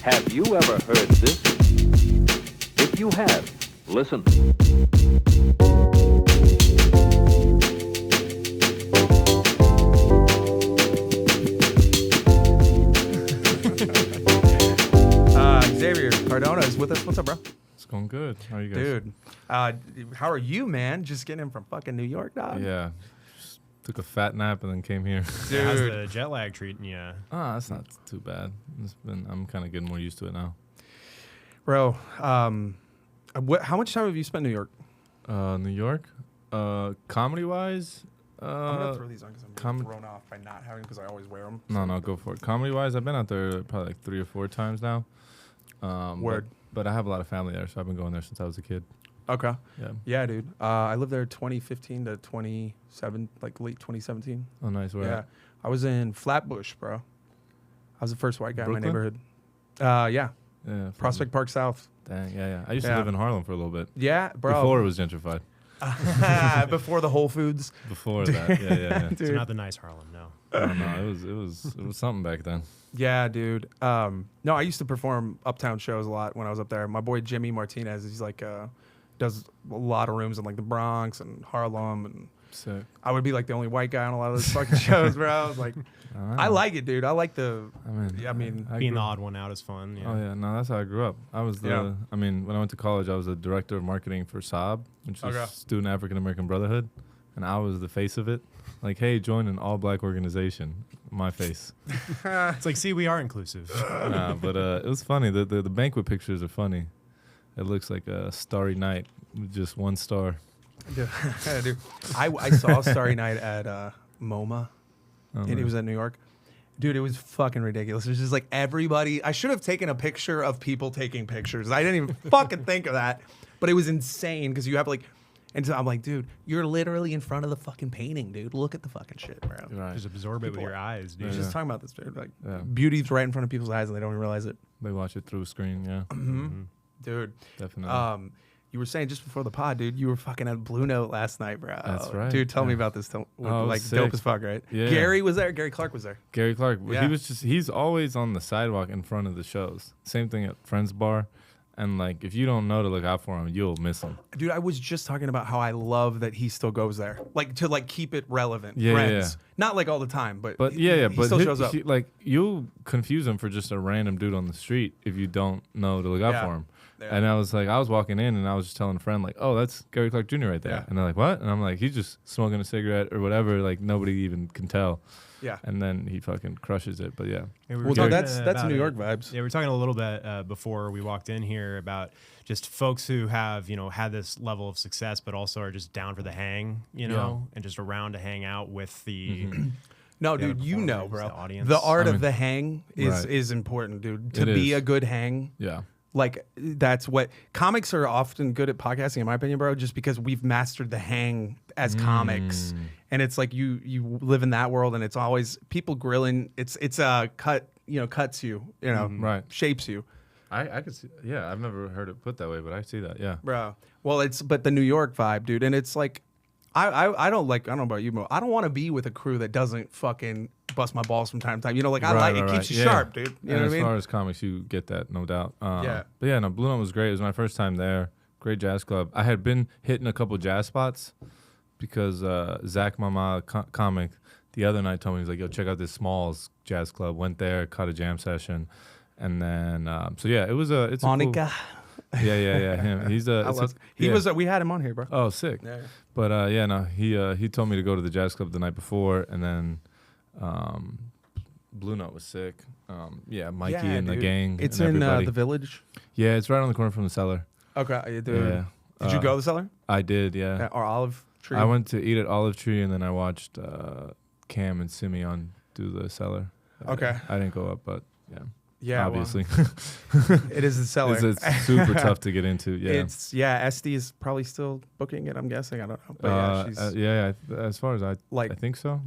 Have you ever heard this? If you have, listen. Xavier Cardona is with us. What's up, bro? It's going good. How are you guys? Dude, how are you, man? Just getting in from fucking New York, dog? Yeah. Just took a fat nap and then came here. Dude. How's the jet lag treating you? Oh, that's not too bad. I'm kind of getting more used to it now. Bro, how much time have you spent in New York? New York? Comedy-wise? I'm going to throw these on because I'm really thrown off by not having because I always wear them. No, go for it. Comedy-wise, I've been out there probably like 3 or 4 times now. Word. But I have a lot of family there, so I've been going there since I was a kid. Okay. Yeah, dude. I lived there 2015 to 27, like late 2017. Oh, nice. Where at? I was in Flatbush, bro. I was the first white guy Brooklyn? in my neighborhood. Yeah. Prospect Park South. Dang, yeah. I used to live in Harlem for a little bit. Yeah, bro. Before it was gentrified. Before the Whole Foods. Before that, yeah. It's not the nice Harlem, no. No, it was something back then. Yeah, dude. No, I used to perform uptown shows a lot when I was up there. My boy Jimmy Martinez, he's like does a lot of rooms in like the Bronx and Harlem, and Sick. I would be like the only white guy on a lot of those fucking shows, bro. I was like, I like it, dude. I like the. I mean, being the odd one out is fun. Yeah. Oh yeah, no, that's how I grew up. I was the. I mean, when I went to college, I was the director of marketing for SAB, which is Student African American Brotherhood, and I was the face of it. Like, hey, join an all-black organization. My face. It's like, see, we are inclusive. But it was funny. The banquet pictures are funny. It looks like a starry night with just one star. Dude, I saw Starry Night at MoMA, and it was at New York. Dude, it was fucking ridiculous. It was just like everybody. I should have taken a picture of people taking pictures. I didn't even fucking think of that, but it was insane because you have like. And so I'm like, dude, you're literally in front of the fucking painting, dude. Look at the fucking shit, bro. Right. Just absorb it with your eyes, dude. You're just talking about this, dude. Like, beauty's right in front of people's eyes and they don't even realize it. They watch it through a screen, yeah. Dude. Definitely. You were saying just before the pod, dude, you were fucking at Blue Note last night, bro. That's right. Dude, tell me about this. Like, sick. dope as fuck, right? Yeah. Gary was there. Gary Clark was there. Gary Clark. Yeah. He's always on the sidewalk in front of the shows. Same thing at Friends Bar. And, like, if you don't know to look out for him, you'll miss him. Dude, I was just talking about how I love that he still goes there. Like, to, like, keep it relevant. Yeah, Friends. Not, like, all the time, but he but still shows up. Like, you'll confuse him for just a random dude on the street if you don't know to look out for him. Yeah. And I was walking in, and I was just telling a friend, like, oh, that's Gary Clark Jr. right there. Yeah. And they're like, what? And I'm like, he's just smoking a cigarette or whatever. Like, nobody even can tell. Yeah. And then he fucking crushes it. But, yeah. Well, no, that's New York vibes. Yeah, we were talking a little bit before we walked in here about just folks who have, had this level of success, but also are just down for the hang, and just around to hang out with the... No, dude, bro. The audience. The art of the hang is important, dude. To be a good hang. Yeah. Like, that's what comics are often good at podcasting, in my opinion, bro, just because we've mastered the hang as comics. And it's like you live in that world, and it's always people grilling. It's cuts you, right, shapes you. I could see, yeah, I've never heard it put that way, but I see that, yeah. Bro. Well, but the New York vibe, dude, and it's like, I don't know about you, Mo. I don't want to be with a crew that doesn't fucking bust my balls from time to time. It keeps you sharp, dude. You know what I mean? As far as comics, you get that, no doubt. But yeah, no, Blue Note was great. It was my first time there. Great jazz club. I had been hitting a couple jazz spots because Zach Mama, comic, the other night told me, he was like, yo, check out this Smalls jazz club. Went there, caught a jam session. And then, it was it's Monica. A cool, yeah, him. He's we had him on here, bro. Oh, sick. Yeah. But he told me to go to the jazz club the night before, and then Blue Note was sick. Mikey and the gang. It's in the Village. Yeah, it's right on the corner from the Cellar. Okay, dude. Yeah. Did you go to the Cellar? I did, yeah. Or Olive Tree? I went to eat at Olive Tree, and then I watched Cam and Simeon do the Cellar. Okay. I didn't go up, but yeah. Yeah, obviously. It is the Cellar. It's super tough to get into. Yeah, Esty is probably still booking it. I'm guessing. I don't know. But she's as far as I think so.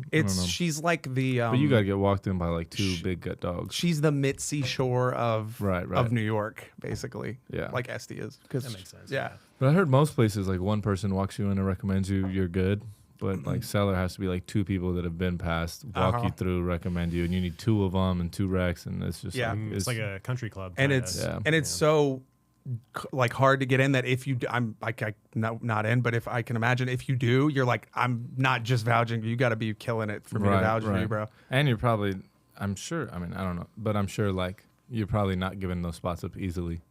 She's like the. But you gotta get walked in by like two big gut dogs. She's the Mitzi Shore of of New York, basically. Yeah, like Esty is. That makes sense. Yeah. But I heard most places like one person walks you in and recommends you, you're good. But like Cellar has to be like 2 people that have been past, walk you through, recommend you, and you need 2 of them and 2 recs, and it's just like, it's like a country club. And kinda. it's so like hard to get in that if you I'm like not in, but if I can imagine if you do, you're like, I'm not just vouching, you got to be killing it for me to vouch for you, bro. And you're probably, I'm sure, I mean, I don't know, but I'm sure like you're probably not giving those spots up easily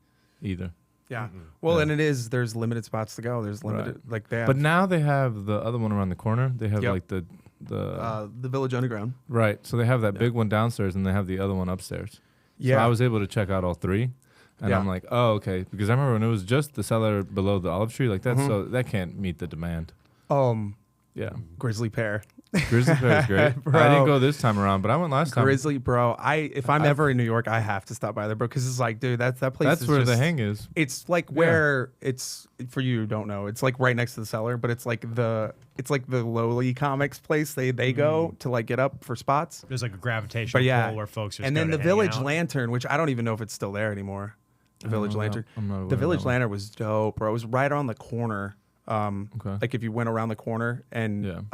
either. Yeah. Well, and there's limited spots to go. There's limited like they have. But now they have the other one around the corner. They have like the Village Underground. Right. So they have that big one downstairs and they have the other one upstairs. Yeah. So I was able to check out all 3. And I'm like, oh, okay. Because I remember when it was just the Cellar below the olive tree, like that, so that can't meet the demand. Yeah. Grizzly Pear. Grizzly Pear is great. I didn't go this time around, but I went last time. Grizzly, bro. If I'm ever in New York, I have to stop by there, bro, because it's like, dude, that place. That's is where just, the hang is. It's like where it's for you who don't know. It's like right next to the Cellar, but it's like the lowly comics place. They go to like get up for spots. There's like a gravitational pull where folks just and go then to the hang Village out. Lantern, which I don't even know if it's still there anymore. The Village Lantern. I'm not aware The of Village that one. Lantern was dope, bro. It was right on the corner. Like if you went around the corner and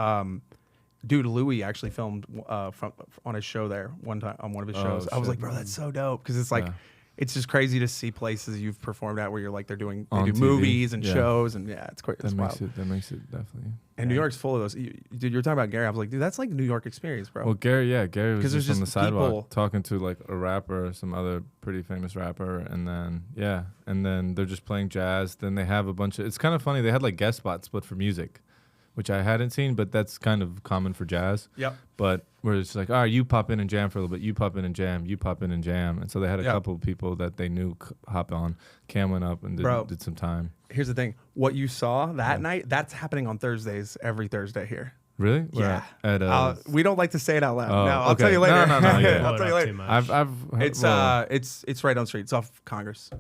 dude, Louis actually filmed on his show there one time on one of his shows. I was like, bro, that's so dope, because it's like it's just crazy to see places you've performed at where you're like they do On TV. movies and shows, and it's great. That makes it definitely. And New York's full of those. Dude, you were talking about Gary. I was like, dude, that's like New York experience, bro. Well, Gary was there's just on the just sidewalk people- talking to like a rapper, some other pretty famous rapper, and then they're just playing jazz. Then they have a bunch of. It's kind of funny. They had like guest spots, but for music, which I hadn't seen, but that's kind of common for jazz. Yep. But where it's like, all right, you pop in and jam for a little bit, you pop in and jam, you pop in and jam, and so they had a couple of people that they knew hop on. Cam went up and did some time. Here's the thing: what you saw that night, that's happening on Thursdays, every Thursday here. Really? Yeah. At, we don't like to say it out loud. Oh, no, I'll okay. tell you later. No, yeah. I'll tell you later. I've heard, It's right down the street. It's off Congress.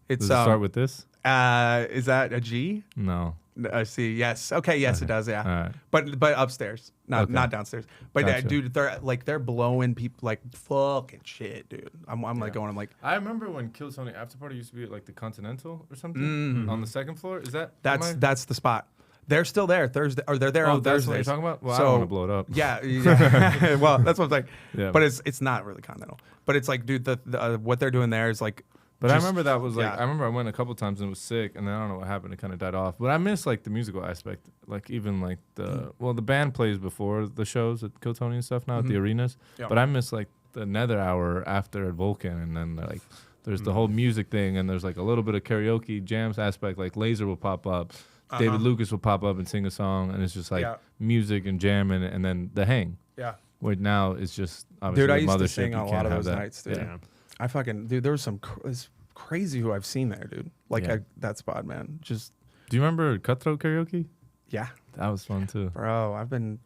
It's does it start with this? Is that a G? No. I see. Yes. Okay. Yes, it does. Yeah. All right. But upstairs, not downstairs. But Gotcha. dude, they're blowing people like fucking shit, dude. I'm like going. I'm like, I remember when Kill Tony After Party used to be at like the Continental or something on the second floor. Is that that's the spot. They're still there Thursday, or they're there on that's Thursdays. what you're talking about? Well, So, I don't want to blow it up. Yeah. Well, that's what I'm saying. Yeah. But it's not really Continental. But it's like, dude, the what they're doing there is like. But I remember that was like, yeah. I remember I went a couple times and it was sick, and then I don't know what happened. It kind of died off. But I miss like the musical aspect, like even like the band plays before the shows at Kill Tony and stuff now at the arenas. Yeah. But I miss like the Nether Hour after at Vulcan, and then like there's the whole music thing, and there's like a little bit of karaoke jams aspect. Like Laser will pop up, David Lucas will pop up and sing a song, and it's just like music and jamming, and then the hang. Yeah. Where now it's just obviously Dude, I the used to mothership, sing you on a can't lot of have those that. nights, dude. Yeah. I fucking there was some it's crazy who I've seen there, dude. Like Yeah. that spot, man. Just Do you remember Cutthroat Karaoke? yeah, That was fun too. bro. I've been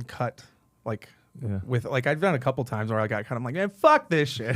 cut like Yeah. with like I've done a couple times where I got cut. I'm like, man, fuck this shit.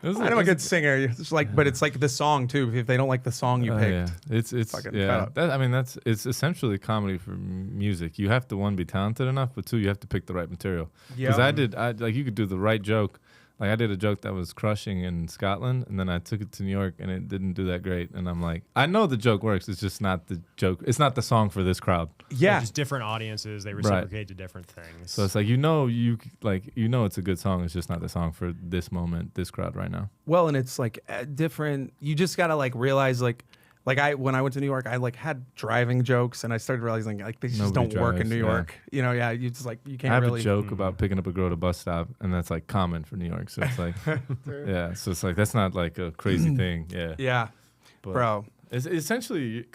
I'm a good singer. It's like, but it's like the song too. If they don't like the song you picked, Yeah. It's fucking cut yeah. up. It's essentially comedy for music. You have to one be talented enough, but two you have to pick the right material. Yeah. Because I like you could do the right joke. Like I did a joke that was crushing in Scotland, and then I took it to New York, and it didn't do that great. And I'm like, I know the joke works. It's just not the joke. It's not the song for this crowd. yeah. Just different audiences, they reciprocate to different things. So it's like it's a good song. It's just not the song for this moment, this crowd right now. Well, and it's like different. You just gotta like realize like when I went to New York, I like had driving jokes, and I started realizing like they just Nobody don't work in drives, New yeah. York. You know, yeah. You just like you can't I have really a joke about picking up a girl at a bus stop, and that's like common for New York. So it's like, yeah. So it's like that's not like a crazy thing. Yeah. Yeah, But bro. It's essentially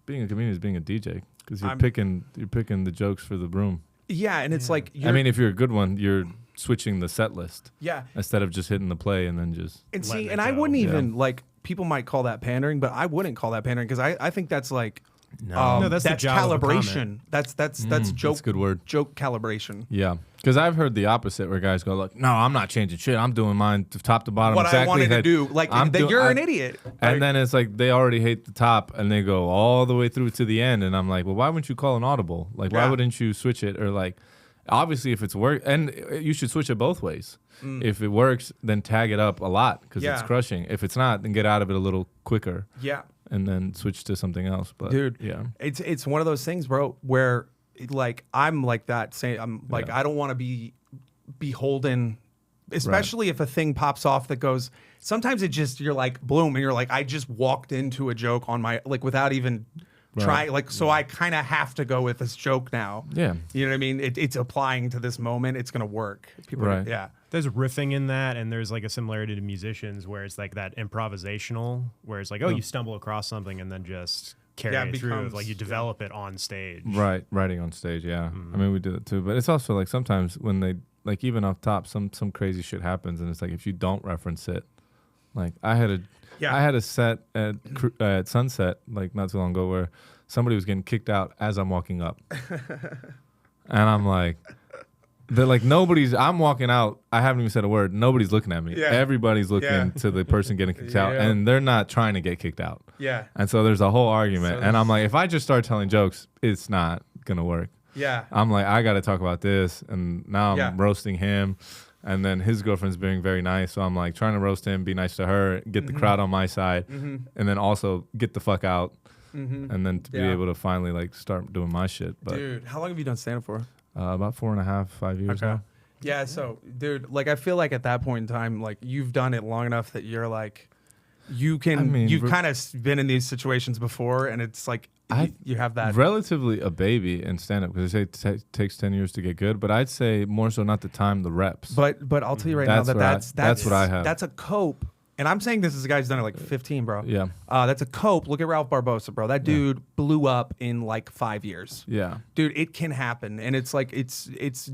being a comedian is being a DJ because you're I'm- picking the jokes for the room. Yeah, and it's like I mean, if you're a good one, you're switching the set list yeah, instead of just hitting the play and then just. and letting see, it and I go. wouldn't Yeah. even like people might call that pandering, but I wouldn't call that pandering because I think that's like No, that's the job of a calibration. comment. That's joke. That's a good word. Joke calibration. Yeah, because I've heard the opposite where guys go like, "No, I'm not changing shit. I'm doing mine to top to bottom What exactly." I wanted to that- do, like you're an idiot. And Like, then it's like they already hate the top and they go all the way through to the end. And I'm like, well, why wouldn't you call an audible? Like, why Yeah. wouldn't you switch it? Or like, obviously, if it's work, and you should switch it both ways. If it works, then tag it up a lot because it's Yeah. crushing. If it's not, then get out of it a little quicker yeah. and then switch to something else. But Dude, yeah, it's one of those things, bro, where like I'm like that. Saying I'm like I don't want to be beholden, especially if a thing pops off that goes. Sometimes it just you're like bloom, and you're like I just walked into a joke on my like without even. Try like so I kind of have to go with this joke now. Yeah, you know what I mean. It's applying to this moment. It's gonna work. People, yeah. There's riffing in that, and there's like a similarity to musicians where it's like that improvisational, where it's like you stumble across something and then just carry it through. Like you develop it on stage. Right, writing on stage. Yeah, I mean we do that too. But it's also like sometimes when they like even off top, some crazy shit happens, and it's like if you don't reference it, like I had a set at Sunset like not too long ago where somebody was getting kicked out as I'm walking up, and I'm like, they're like I'm walking out. I haven't even said a word. Nobody's looking at me. Yeah. Everybody's looking to the person getting kicked out, and they're not trying to get kicked out. Yeah. And so there's a whole argument, and I'm like, if I just start telling jokes, it's not gonna work. Yeah. I'm like, I got to talk about this, and now I'm roasting him. And then his girlfriend's being very nice. So I'm like trying to roast him, be nice to her, get the crowd on my side, and then also get the fuck out. And then to be able to finally like start doing my shit. But dude, how long have you done stand-up for? About 4.5, 5 years now. Yeah, so dude, like I feel like at that point in time, like you've done it long enough that you're like, you've kind of been in these situations before, and it's like you have that. Relatively a baby in stand-up because they say it takes 10 years to get good, but I'd say more so not the time, the reps. But I'll tell you right now that's what I have. That's a cope. And I'm saying this as a guy who's done it like 15, bro. Yeah. That's a cope. Look at Ralph Barbosa, bro. That dude blew up in like 5 years. Yeah. Dude, it can happen. And it's like, it's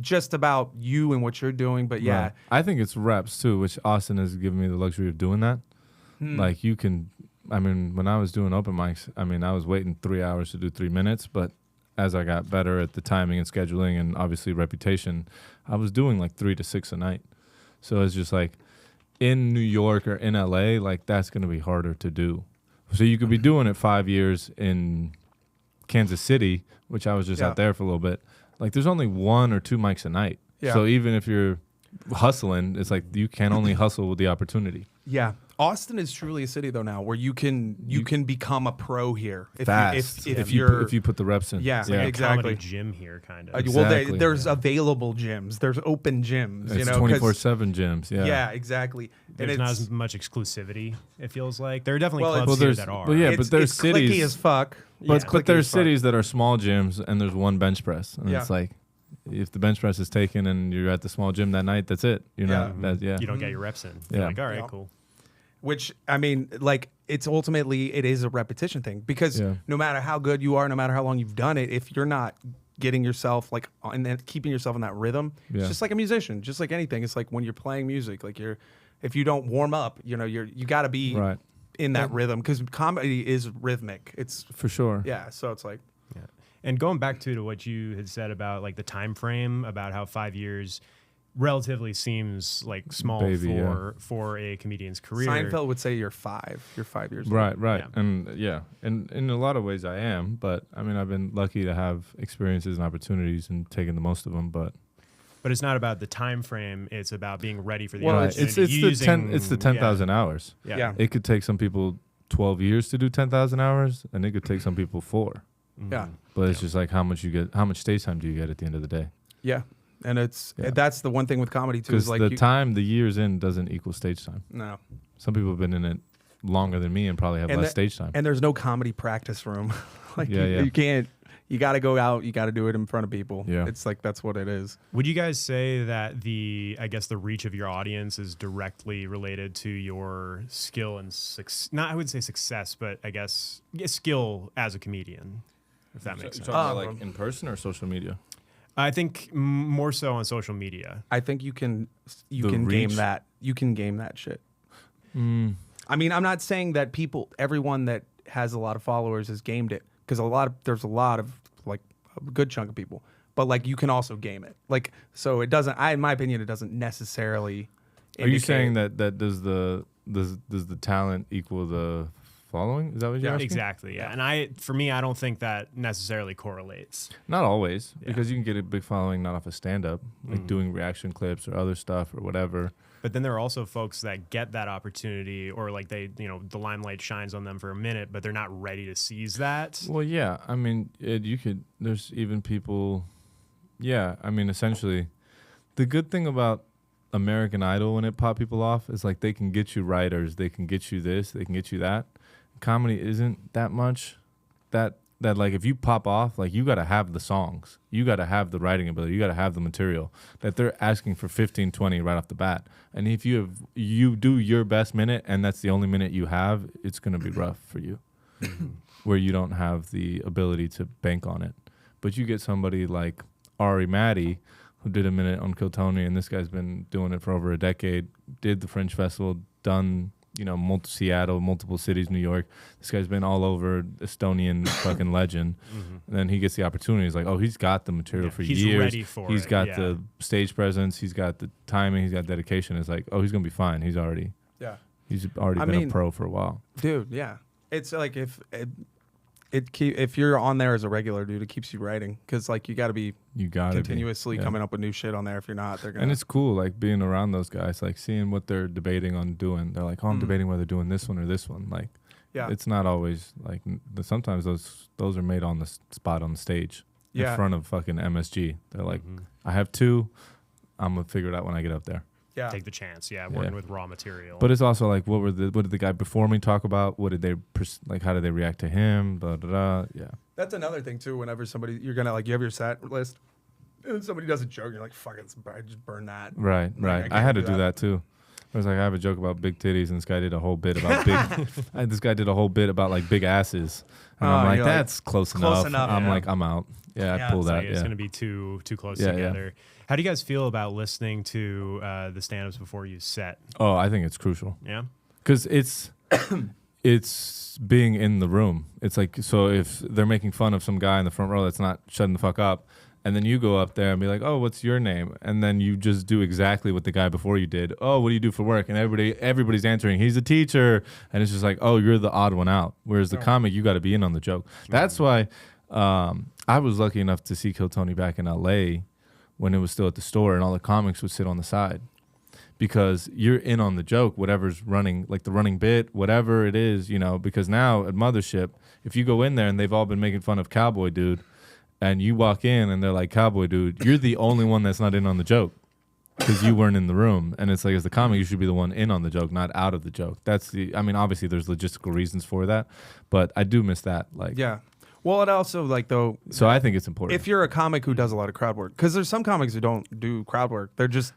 just about you and what you're doing. But yeah. Right. I think it's reps too, which Austin has given me the luxury of doing that. Like you can, I mean, when I was doing open mics, I mean, I was waiting 3 hours to do 3 minutes, but as I got better at the timing and scheduling and obviously reputation, I was doing like 3 to 6 a night. So it's just like, in New York or in LA, like that's going to be harder to do. So you could be doing it 5 years in Kansas City, which I was just out there for a little bit. Like there's only 1 or 2 mics a night. Yeah. So even if you're hustling, it's like you can only hustle with the opportunity. Yeah. Austin is truly a city though now where you can become a pro here if you put the reps in. Yeah, like exactly. A gym here, kind of. Well, there's available gyms. There's open gyms. It's 24/7 gyms. Yeah. Yeah, exactly. There's not as much exclusivity. It feels like there are definitely clubs here that are. But yeah, but there's cities clicky as fuck. But there's cities that are small gyms and there's one bench press, and it's like. If the bench press is taken and you're at the small gym that night, that's it. You're not. You don't get your reps in. You're like, all right, cool. Which, I mean, like, it is a repetition thing because no matter how good you are, no matter how long you've done it, if you're not getting yourself like and then keeping yourself in that rhythm, it's just like a musician, just like anything. It's like when you're playing music, like if you don't warm up, you got to be in that rhythm because comedy is rhythmic. It's for sure. Yeah. So it's like. Yeah. And going back to what you had said about like the time frame, about how 5 years relatively seems like small for a comedian's career. Seinfeld would say you're 5 years old. Right. Yeah. And in a lot of ways I am, but I mean I've been lucky to have experiences and opportunities and taking the most of them, but it's not about the time frame, it's about being ready for the opportunity. It's the 10,000 hours. Yeah. It could take some people 12 years to do 10,000 hours and it could take some people 4. Yeah. But it's just like how much stage time do you get at the end of the day? Yeah. And that's the one thing with comedy too. Is like the years in doesn't equal stage time. No. Some people have been in it longer than me and probably have less stage time. And there's no comedy practice room. You can't. You got to go out. You got to do it in front of people. Yeah. It's like that's what it is. Would you guys say that the reach of your audience is directly related to your skill and I would say success, but I guess skill as a comedian, if that makes sense. Like in person or social media? I think more so on social media. I think you can game that. You can game that shit. I mean, I'm not saying that everyone that has a lot of followers has gamed it because there's a lot of like a good chunk of people, but like you can also game it. Like so, it doesn't. In my opinion, it doesn't necessarily. Are you saying that does the talent equal the following? Is that what you're asking? Exactly. Yeah. And for me, I don't think that necessarily correlates. Not always, because you can get a big following not off of stand-up, like doing reaction clips or other stuff or whatever. But then there are also folks that get that opportunity, or like they, the limelight shines on them for a minute, but they're not ready to seize that. Well, yeah. I mean, there's even people. Yeah. I mean, essentially, the good thing about American Idol when it popped people off is like they can get you writers, they can get you this, they can get you that. Comedy isn't that much. That like if you pop off, like you got to have the songs, you got to have the writing ability, you got to have the material that they're asking for 15, 20 right off the bat. And if you do your best minute and that's the only minute you have, it's going to be rough for you where you don't have the ability to bank on it. But you get somebody like Ari Maddie who did a minute on Kill Tony, and this guy's been doing it for over a decade, did the Fringe Festival, done Seattle, multiple cities, New York. This guy's been all over, Estonian fucking legend. And then he gets the opportunity. He's like, oh, he's got the material for he's years. Ready for he's it. got the stage presence. He's got the timing. He's got dedication. It's like, oh, he's gonna be fine. He's already been a pro for a while. Dude, yeah. It's like if you're on there as a regular, dude, it keeps you writing because like you got to be continuously coming up with new shit on there. If you're not, they're gonna. And it's cool, like being around those guys, like seeing what they're debating on doing. They're like, oh, I'm debating whether doing this one or this one. Like, it's not always like. Sometimes those are made on the spot on the stage in front of fucking MSG. They're like, I have two. I'm gonna figure it out when I get up there. Yeah. Take the chance. Working with raw material. But it's also like, what did the guy before me talk about? What did they how did they react to him? Blah, blah, blah. Yeah. That's another thing too. Whenever you're gonna like, you have your set list, and somebody does a joke, you're like, fuck it, I just burn that. Right. I had to do that too. I was like, I have a joke about big titties, and this guy did a whole bit about this guy did a whole bit about like big asses, and I'm like, that's close enough. I'm like, I'm out. Yeah, I pull that. It's gonna be too close together. Yeah. How do you guys feel about listening to the stand-ups before you set? Oh, I think it's crucial. Yeah, because it's being in the room. It's like, so if they're making fun of some guy in the front row that's not shutting the fuck up, and then you go up there and be like, oh, what's your name? And then you just do exactly what the guy before you did. Oh, what do you do for work? And everybody's answering, he's a teacher. And it's just like, oh, you're the odd one out. Whereas the comic, you got to be in on the joke. That's why I was lucky enough to see Kill Tony back in LA when it was still at the store, and all the comics would sit on the side. Because you're in on the joke, whatever's running, like the running bit, whatever it is, because now at Mothership, if you go in there and they've all been making fun of Cowboy Dude, and you walk in and they're like, Cowboy Dude, you're the only one that's not in on the joke because you weren't in the room. And it's like, as the comic, you should be the one in on the joke, not out of the joke. Obviously there's logistical reasons for that, but I do miss that. Like, yeah. Well, it also though. So I think it's important. If you're a comic who does a lot of crowd work, because there's some comics who don't do crowd work. They're just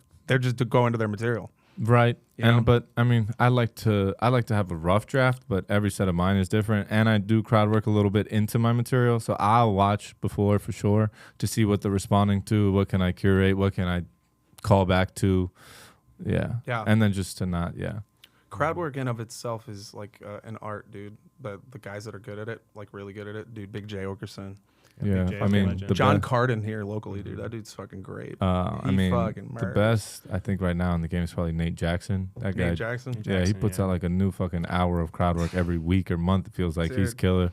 go into their material. Right. But I like to have a rough draft, but every set of mine is different, and I do crowd work a little bit into my material, so I'll watch before for sure to see what they're responding to, what can I curate, what can I call back to, and then just to not Crowd work in of itself is like an art, dude. The guys that are good at it, like really good at it, dude. Big J Okerson. Yeah, I mean, John Carden here locally, dude. That dude's fucking great. The best I think right now in the game is probably Nate Jackson. That guy, Nate Jackson. Yeah, he puts out like a new fucking hour of crowd work every week or month. It feels like he's killer.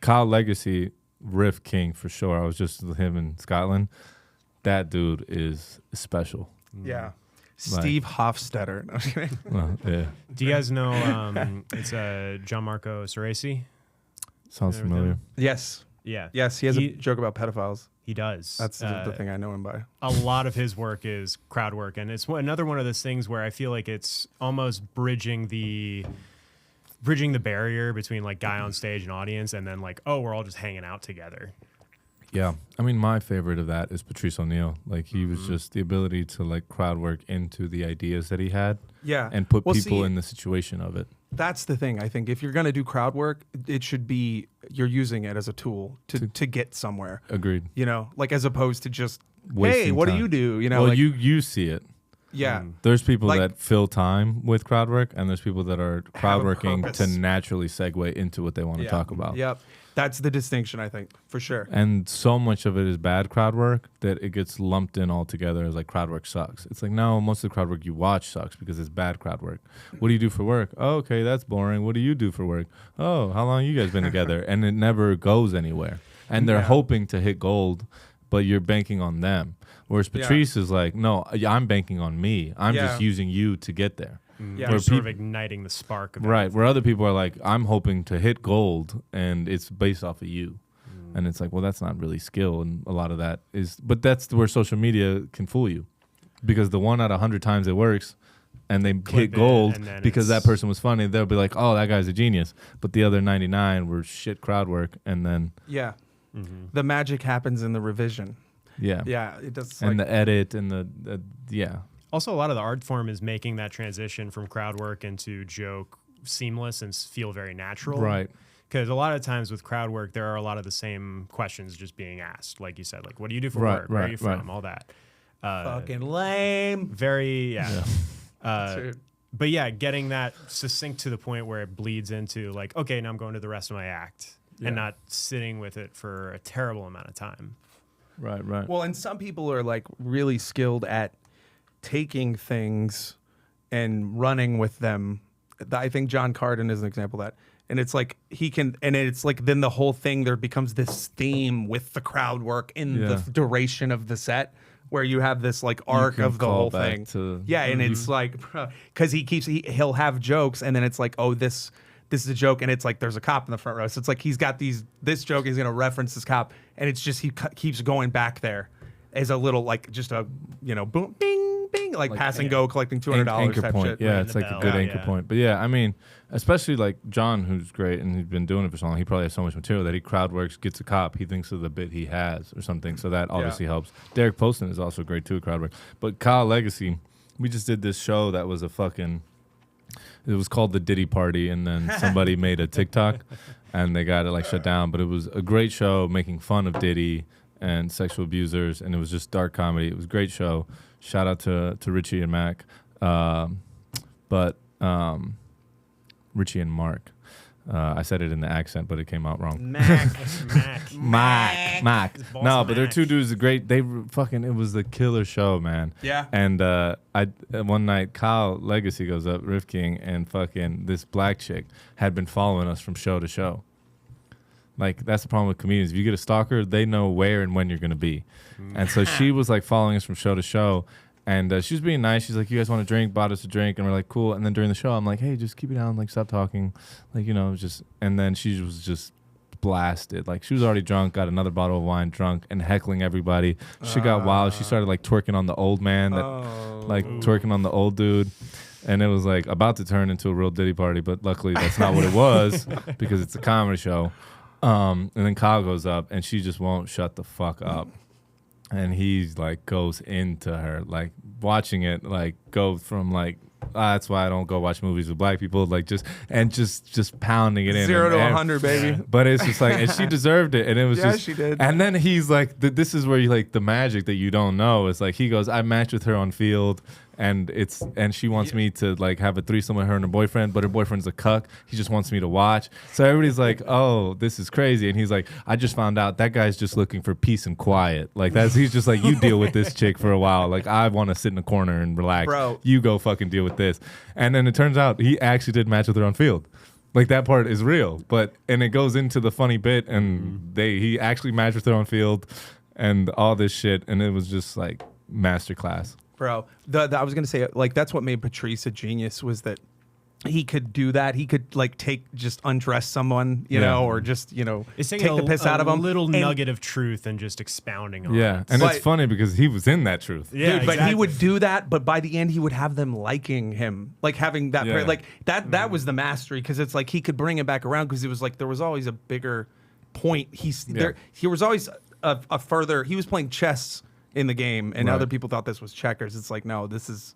Kyle Legacy, riff king for sure. I was just with him in Scotland. That dude is special. Yeah. Steve Hofstetter. No, I'm kidding. Well, yeah. Do you guys know it's Gianmarco Ceresi? Sounds familiar. Yes. Yeah. Yes, he has a joke about pedophiles. He does. That's the thing I know him by. A lot of his work is crowd work, and it's another one of those things where I feel like it's almost bridging the barrier between like guy on stage and audience, and then like, oh, we're all just hanging out together. Yeah. I mean, my favorite of that is Patrice O'Neal. Like, he was just the ability to like crowd work into the ideas that he had. Yeah. And put people in the situation of it. That's the thing. I think if you're going to do crowd work, it should be you're using it as a tool to get somewhere. Agreed. Like as opposed to just, wasting hey, what time. do you do? Well, like, you see it. Yeah. There's people that fill time with crowd work, and there's people that are crowd working to naturally segue into what they want to talk about. Yep. That's the distinction, I think, for sure. And so much of it is bad crowd work that it gets lumped in all together as like crowd work sucks. It's like, no, most of the crowd work you watch sucks because it's bad crowd work. What do you do for work? Oh, okay, that's boring. What do you do for work? Oh, how long you guys been together? And it never goes anywhere. And they're hoping to hit gold but you're banking on them. Whereas Patrice is like, no, I'm banking on me. I'm just using you to get there. Yeah, you're sort of igniting the spark of it. Right, where other people are like, I'm hoping to hit gold, and it's based off of you. And it's like, well, that's not really skill, and a lot of that is, but that's where social media can fool you, because the 1 out of 100 times it works, and they hit gold because that person was funny, they'll be like, oh, that guy's a genius. But the other 99 were shit crowd work, and then the magic happens in the revision. Yeah, it does, and the edit and the Also, a lot of the art form is making that transition from crowd work into joke seamless and feel very natural. Right. Because a lot of times with crowd work, there are a lot of the same questions just being asked. Like you said, like, what do you do for work? Where are you from? All that. Fucking lame. Very, but yeah, getting that succinct to the point where it bleeds into like, okay, now I'm going to the rest of my act and not sitting with it for a terrible amount of time. Right. Well, and some people are like really skilled at taking things and running with them. I think John Cardona is an example of that. And it's like he can, and it's like then the whole thing, there becomes this theme with the crowd work in the duration of the set, where you have this like arc of the whole thing. And it's like, because he'll have jokes, and then it's like, oh, this is a joke, and it's like there's a cop in the front row. So it's like he's got this joke, he's gonna reference this cop, and it's just he keeps going back there as a little like just a boom, bing, bing, like pass and go, collecting $200 type point. shit. Yeah, it's like a good anchor point. But yeah, I mean, especially like John, who's great and he's been doing it for so long, he probably has so much material that he crowd works, gets a cop, he thinks of the bit he has or something. So that obviously helps. Derek Poston is also great too, crowd work. But Kyle Legacy, we just did this show that was it was called the Diddy Party, and then somebody made a TikTok and they got it like shut down. But it was a great show making fun of Diddy and sexual abusers, and it was just dark comedy. It was a great show. Shout out to Richie and Mac. Richie and Mark. I said it in the accent, but it came out wrong. Mac. No, but they're two dudes. Great. It was the killer show, man. Yeah. And one night, Kyle Legacy goes up, Riff King, and fucking this black chick had been following us from show to show. Like, that's the problem with comedians. If you get a stalker, they know where and when you're going to be. And so she was like following us from show to show. And she was being nice. She's like, you guys want a drink? Bought us a drink. And we're like, cool. And then during the show, I'm like, hey, just keep it down. Like, stop talking. Like, just. And then she was just blasted. Like, she was already drunk, got another bottle of wine, drunk, and heckling everybody. She got wild. She started like twerking on the old man, twerking on the old dude. And it was like about to turn into a real Diddy party. But luckily, that's not what it was, because it's a comedy show. And then Kyle goes up, and she just won't shut the fuck up. And he's like goes into her, like watching it, like go from like that's why I don't go watch movies with black people, like just pounding it in 0 to 100, baby. Yeah. But it's just like, and she deserved it, and it was just she did. And then he's like, this is where you like the magic that you don't know. It's like he goes, I matched with her on Field. And she wants me to like have a threesome with her and her boyfriend, but her boyfriend's a cuck. He just wants me to watch. So everybody's like, "Oh, this is crazy." And he's like, "I just found out that guy's just looking for peace and quiet. Like he's just like, you deal with this chick for a while. Like I want to sit in a corner and relax. Bro. You go fucking deal with this." And then it turns out he actually did match with her on Field. Like that part is real, and it goes into the funny bit, and he actually matched with her on Field, and all this shit, and it was just like masterclass. Bro, I was gonna say, like, that's what made Patrice a genius, was that he could do that. He could like just undress someone, you know, or just take the piss out of them. A little nugget of truth and just expounding on it. Yeah, and it's funny because he was in that truth. Yeah, dude, but he would do that. But by the end, he would have them liking him, like having that, like that. That was the mastery, because it's like he could bring it back around, because it was like there was always a bigger point. He was always a further. He was playing chess in the game, and other people thought this was checkers. It's like, no, this is.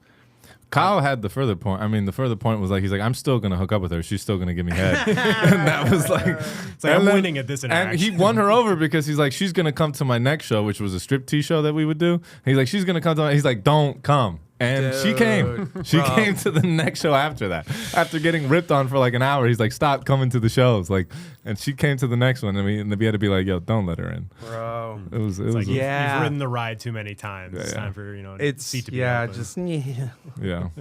Kyle had the further point. I mean, the further point was like, he's like, I'm still gonna hook up with her. She's still gonna give me head, and that was like, it's like I'm winning at this interaction. And he won her over because he's like, she's gonna come to my next show, which was a striptease show that we would do. He's like, she's gonna come to my. He's like, don't come. And she came. She came to the next show after that. After getting ripped on for like an hour, he's like, stop coming to the shows. Like, and she came to the next one, and we had to be like, yo, don't let her in. Bro. It was like, like, you've ridden the ride too many times. It's time for seat to be open.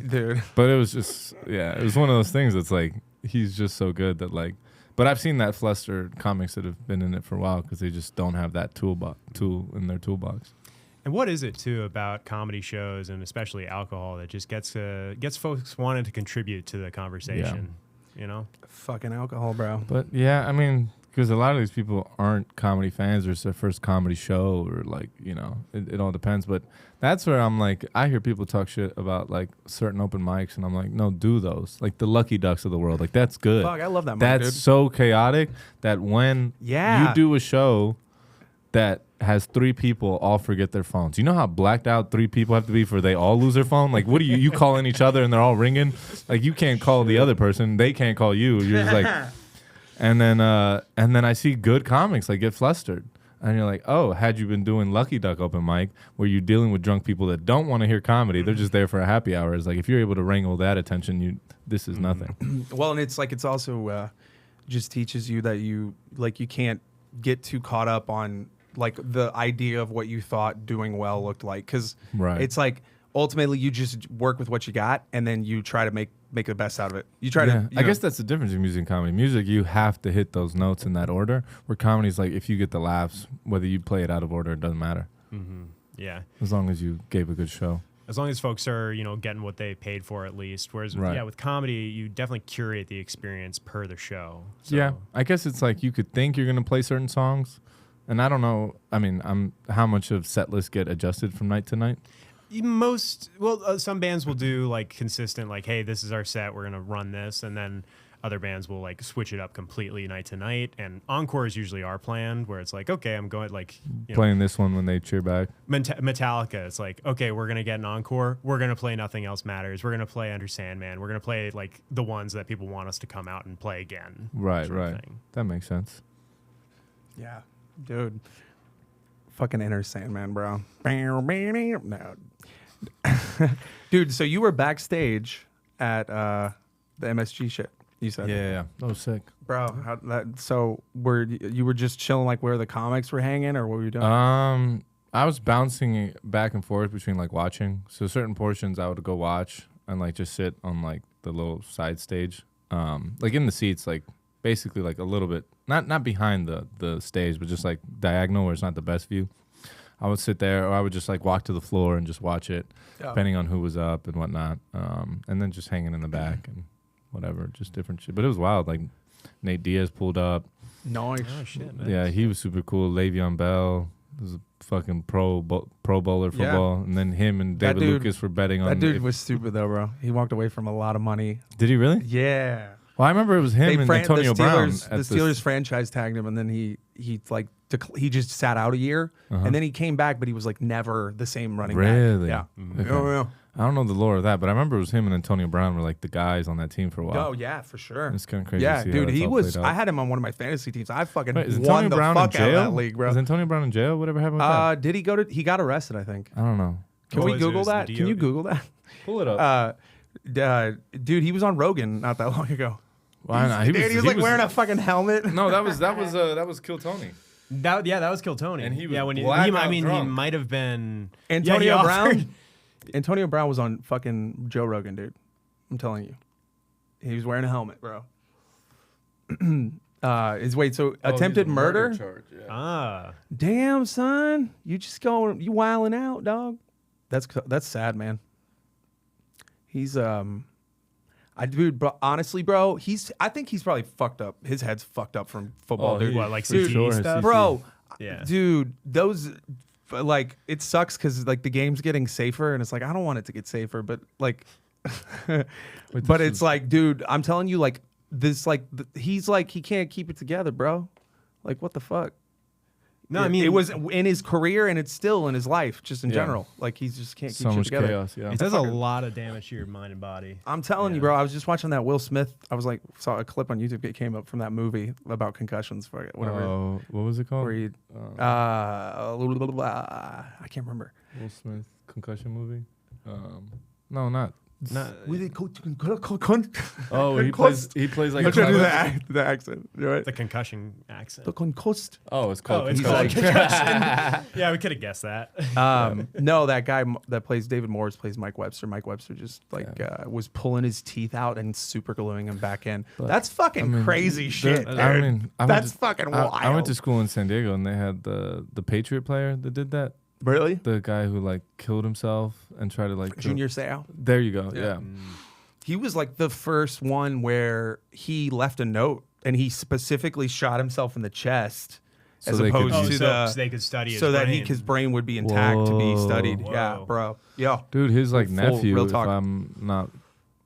Dude. But it was just it was one of those things that's like, he's just so good that like, But I've seen that flustered comics that have been in it for a while because they just don't have that tool in their toolbox. And what is it too about comedy shows and especially alcohol that just gets folks wanting to contribute to the conversation? You know, fucking alcohol, bro. But yeah, I mean, because a lot of these people aren't comedy fans, or it's their first comedy show, or like, you know, it all depends. But that's where I'm like, I hear people talk shit about like certain open mics, and I'm like, no, do those. Like the Lucky Ducks of the world. Like that's good. Fuck, I love that mic, That's dude. so chaotic that when you do a show that has 3 people all forget their phones. You know how blacked out 3 people have to be for they all lose their phone? Like, what do you calling each other and they're all ringing? Like, you can't call the other person. They can't call you. You're just like, and then I see good comics like get flustered. And you're like, oh, had you been doing Lucky Duck open mic where you're dealing with drunk people that don't want to hear comedy, they're just there for a happy hour. It's like, if you're able to wrangle that attention, this is nothing. Well, and it's also just teaches you that you can't get too caught up on like the idea of what you thought doing well looked like, because it's like ultimately you just work with what you got and then you try to make the best out of it. You try to. I guess that's the difference in music and comedy. Music, you have to hit those notes in that order. Where comedy is like, if you get the laughs, whether you play it out of order, it doesn't matter. Mm-hmm. Yeah, as long as you gave a good show. As long as folks are, you know, getting what they paid for at least. Whereas, with comedy, you definitely curate the experience per the show. So. Yeah, I guess it's like you could think you're gonna play certain songs. And I don't know, I mean, how much of set lists get adjusted from night to night? Some bands will do like consistent, like, hey, this is our set, we're going to run this. And then other bands will like switch it up completely night to night. And encores usually are planned where it's like, okay, I'm going like. Playing this one when they cheer back. Metallica, it's like, okay, we're going to get an encore. We're going to play Nothing Else Matters. We're going to play Enter Sandman. We're going to play like the ones that people want us to come out and play again. Right. That makes sense. Yeah. Dude, fucking Enter Sandman, bro. No. Dude, so you were backstage at the MSG shit, you said? Yeah. That was sick. Bro, so you were just chilling like where the comics were hanging, or what were you doing? I was bouncing back and forth between like watching. So certain portions I would go watch and like just sit on like the little side stage. Like in the seats, like basically like a little bit, not behind the stage, but just like diagonal where it's not the best view. I would sit there, or I would just like walk to the floor and just watch it, depending on who was up and whatnot. And then just hanging in the back and whatever, just different shit. But it was wild. Like Nate Diaz pulled up. Nice. Oh, shit, man. Yeah, he was super cool. Le'Veon Bell was a fucking pro bowler football. And then him and David Lucas were betting on. That dude was stupid though, bro. He walked away from a lot of money. Did he really? Yeah. Well, I remember it was him and Antonio Brown. The Steelers franchise tagged him, and then he just sat out a year, and then he came back, but he was like never the same running back. Really? Yeah. Okay. Yeah. I don't know the lore of that, but I remember it was him and Antonio Brown were like the guys on that team for a while. Oh yeah, for sure. It's kind of crazy. Yeah, to see dude, how he that's all was. played out. I had him on one of my fantasy teams. I fucking Wait, is won Antonio the Brown fuck in out jail? of that league, bro. Is Antonio Brown in jail? Whatever happened with that? Did he go to? He got arrested, I think. I don't know. Can we Google that? Can you Google that? Pull it up. Dude, he was on Rogan not that long ago. Why not? He was like wearing a fucking helmet. No, that was Kill Tony. That was Kill Tony. And he was he drunk. might have been Antonio Brown. Antonio Brown was on fucking Joe Rogan, dude. I'm telling you, he was wearing a helmet, bro. So attempted murder? Charge, yeah. Damn, son, you you wilding out, dog. That's sad, man. He's honestly, bro, I think he's probably fucked up. His head's fucked up from football, dude. What, like dude, CTE stuff? Bro, yeah. Dude, those like it sucks because like the game's getting safer, and it's like I don't want it to get safer, but like, but it's like, dude, I'm telling you, like this, like he's like he can't keep it together, bro. Like what the fuck? No, I mean it was in his career, and it's still in his life, just in general. Like he just can't keep so shit much together. chaos. Yeah, it does a lot of damage to your mind and body. I'm telling you, bro. I was just watching that Will Smith. I was like, saw a clip on YouTube. It came up from that movie about concussions for whatever. Oh, what was it called? Where he, I can't remember. Will Smith concussion movie. No, not Oh, he plays like I'm trying to do the accent. Right? The concussion accent. The concost. Oh, it's called. It's called concussion. Yeah, we could have guessed that. No, that guy that plays David Morris plays Mike Webster. Mike Webster just was pulling his teeth out and super gluing him back in. That's fucking crazy shit. That's fucking wild. I went to school in San Diego and they had the Patriot player that did that. Really? The guy who like killed himself and tried to like Junior Seau. There you go. Yeah. He was like the first one where he left a note and he specifically shot himself in the chest So as they could- opposed to so they could study his so that brain. his brain would be intact to be studied. Whoa. Yeah, bro. Yeah. Dude, his like nephew, real if talk. I'm not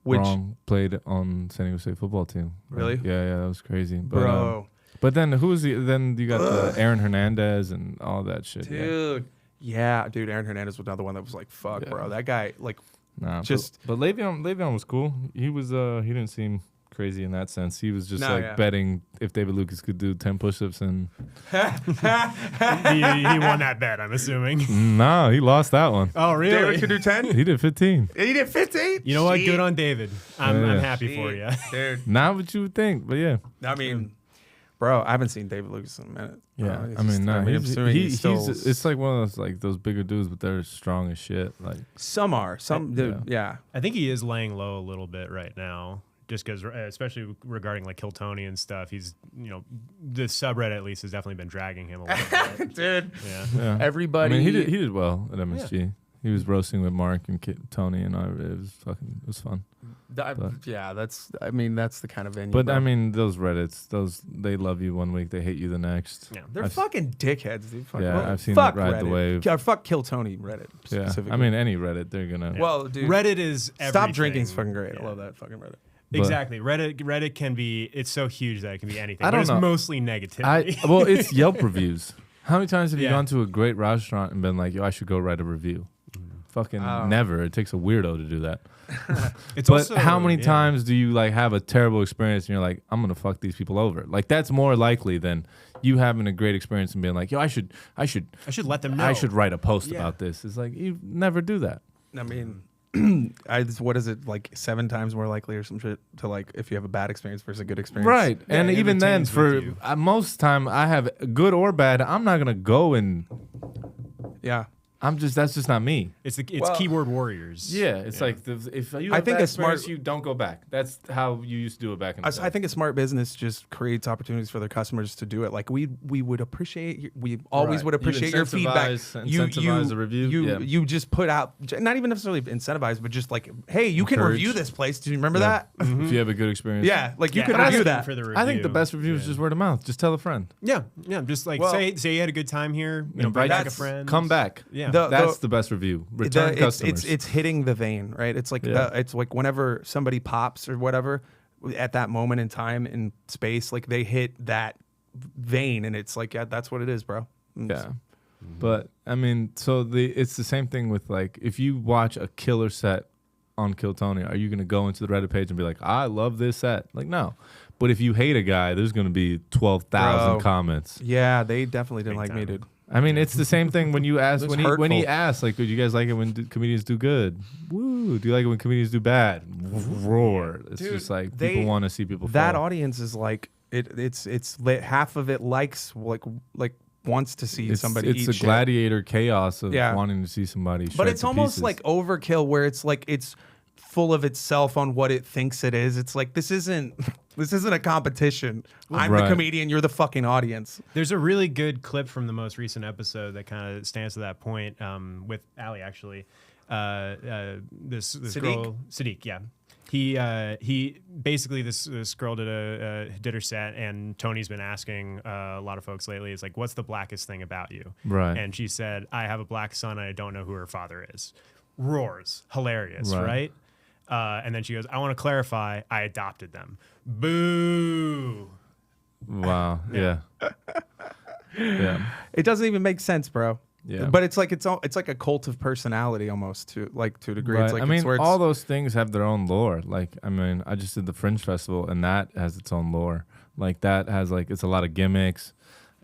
Which- wrong, played on San Diego State football team. Really? Yeah, that was crazy. But, Bro. but then who was the? Then you got the Aaron Hernandez and all that shit. Dude. Yeah, dude, Aaron Hernandez was another one that was like, fuck, Yeah. bro. That guy, like, Nah, just- but Le'Veon was cool. He was he didn't seem crazy in that sense. He was just betting if David Lucas could do 10 push-ups and he won that bet, I'm assuming. no, he lost that one. Oh, really? David could do 10? He did 15. He did 15? You know what? Shit. Good on David. I'm Yeah. happy for you. Dude. Not what you would think, but yeah. I mean, bro, I haven't seen David Lucas in a minute. Yeah, He's I mean, just- no, I'm he's, assuming he's still. it's like one of those like those bigger dudes, but they're strong as shit. Like, Some are. Some, dude, yeah. I think he is laying low a little bit right now, just because, especially regarding like Kill Tony and stuff. He's, the subreddit at least has definitely been dragging him a little bit. Dude. yeah. Everybody. I mean, he did well at MSG. He was roasting with Mark and Tony, and it was fun. Yeah, that's the kind of venue. But bro. I mean, those Reddits, they love you one week, they hate you the next. Yeah. They're I've- fucking dickheads, dude. Fuck, Yeah, well, I've seen fuck that ride the Reddit. wave. Yeah, fuck Kill Tony Reddit Yeah, specifically. I mean, any Reddit, they're gonna. well, dude, Reddit is everything. Stop Drinking's fucking great. I love that fucking Reddit. Exactly. Reddit can be, it's so huge that it can be anything. I don't but know. It's mostly negativity. Well, it's Yelp reviews. How many times have you Yeah. gone to a great restaurant and been like, "Yo, I should go write a review"? Fucking never. It takes a weirdo to do that. It's But also, how many yeah. times do you like have a terrible experience and you're like, I'm gonna fuck these people over? Like that's more likely than you having a great experience and being like, yo, I should I should let them know. I should write a post Yeah. about this. It's like you never do that. I mean, what is it, like 7 times more likely or some shit to like if you have a bad experience versus a good experience? Right. Yeah, And it even then retains for with you. most time I have good or bad, I'm not gonna go and Yeah. that's just not me. It's Well- keyboard warriors. Yeah, it's like if you have I think bad a smart- experience, you don't go back. That's how you used to do it back in the day. I think a smart business just creates opportunities for their customers to do it. Like we would appreciate, we always Right. would You appreciate your feedback. incentivize a review. Yeah. You just put out, not even necessarily incentivize, but just like, hey, you can Encourage. review this place. Do you remember Yeah. that? If you have a good experience. Yeah, like you Yeah, could asking review that. for the review. I think the best review is just word of mouth. Just tell a friend. Yeah. Just like Well- say you had a good time here. Bring Invite back a that's- friend. Come back. Yeah. That's the best review. Return customers. It's hitting the vein, right? It's like Yeah. it's like whenever somebody pops or whatever at that moment in time and space, like they hit that vein, and it's like, yeah, that's what it is, bro. Yeah. But I mean, so it's the same thing with like if you watch a killer set on Kill Tony, are you gonna go into the Reddit page and be like, I love this set? Like, no. But if you hate a guy, there's gonna be 12,000 Bro. comments. Yeah, they definitely didn't Big like me, time. dude. I mean, it's the same thing when you ask It when was he hurtful. asked like, "Do you guys like it when comedians do good?" Woo! Do you like it when comedians do bad? Roar! It's Dude, just like they- people want to see people. That fall. audience is like it's lit, half of it likes like wants to see somebody It's eat the shit. gladiator chaos of Yeah. wanting to see somebody. But shred it's to almost pieces. like overkill where it's like it's full of itself on what it thinks it is. It's like this isn't a competition. I'm the Right. comedian, you're the fucking audience. There's a really good clip from the most recent episode that kind of stands to that point with Ali, actually. This Sadiq? girl, Sadiq, yeah. He basically this girl did her set, and Tony's been asking a lot of folks lately. It's like, what's the blackest thing about you? Right. And she said, I have a black son, and I don't know who her father is. Roars, hilarious, Right. right? And then she goes, I want to clarify, I adopted them. Boo. Wow. Yeah. Yeah. It doesn't even make sense, bro. Yeah. But it's like it's like a cult of personality almost to a degree. Right. It's like I mean, it's where it's, all those things have their own lore. Like, I mean, I just did the Fringe Festival, and that has its own lore. Like, that has like it's a lot of gimmicks,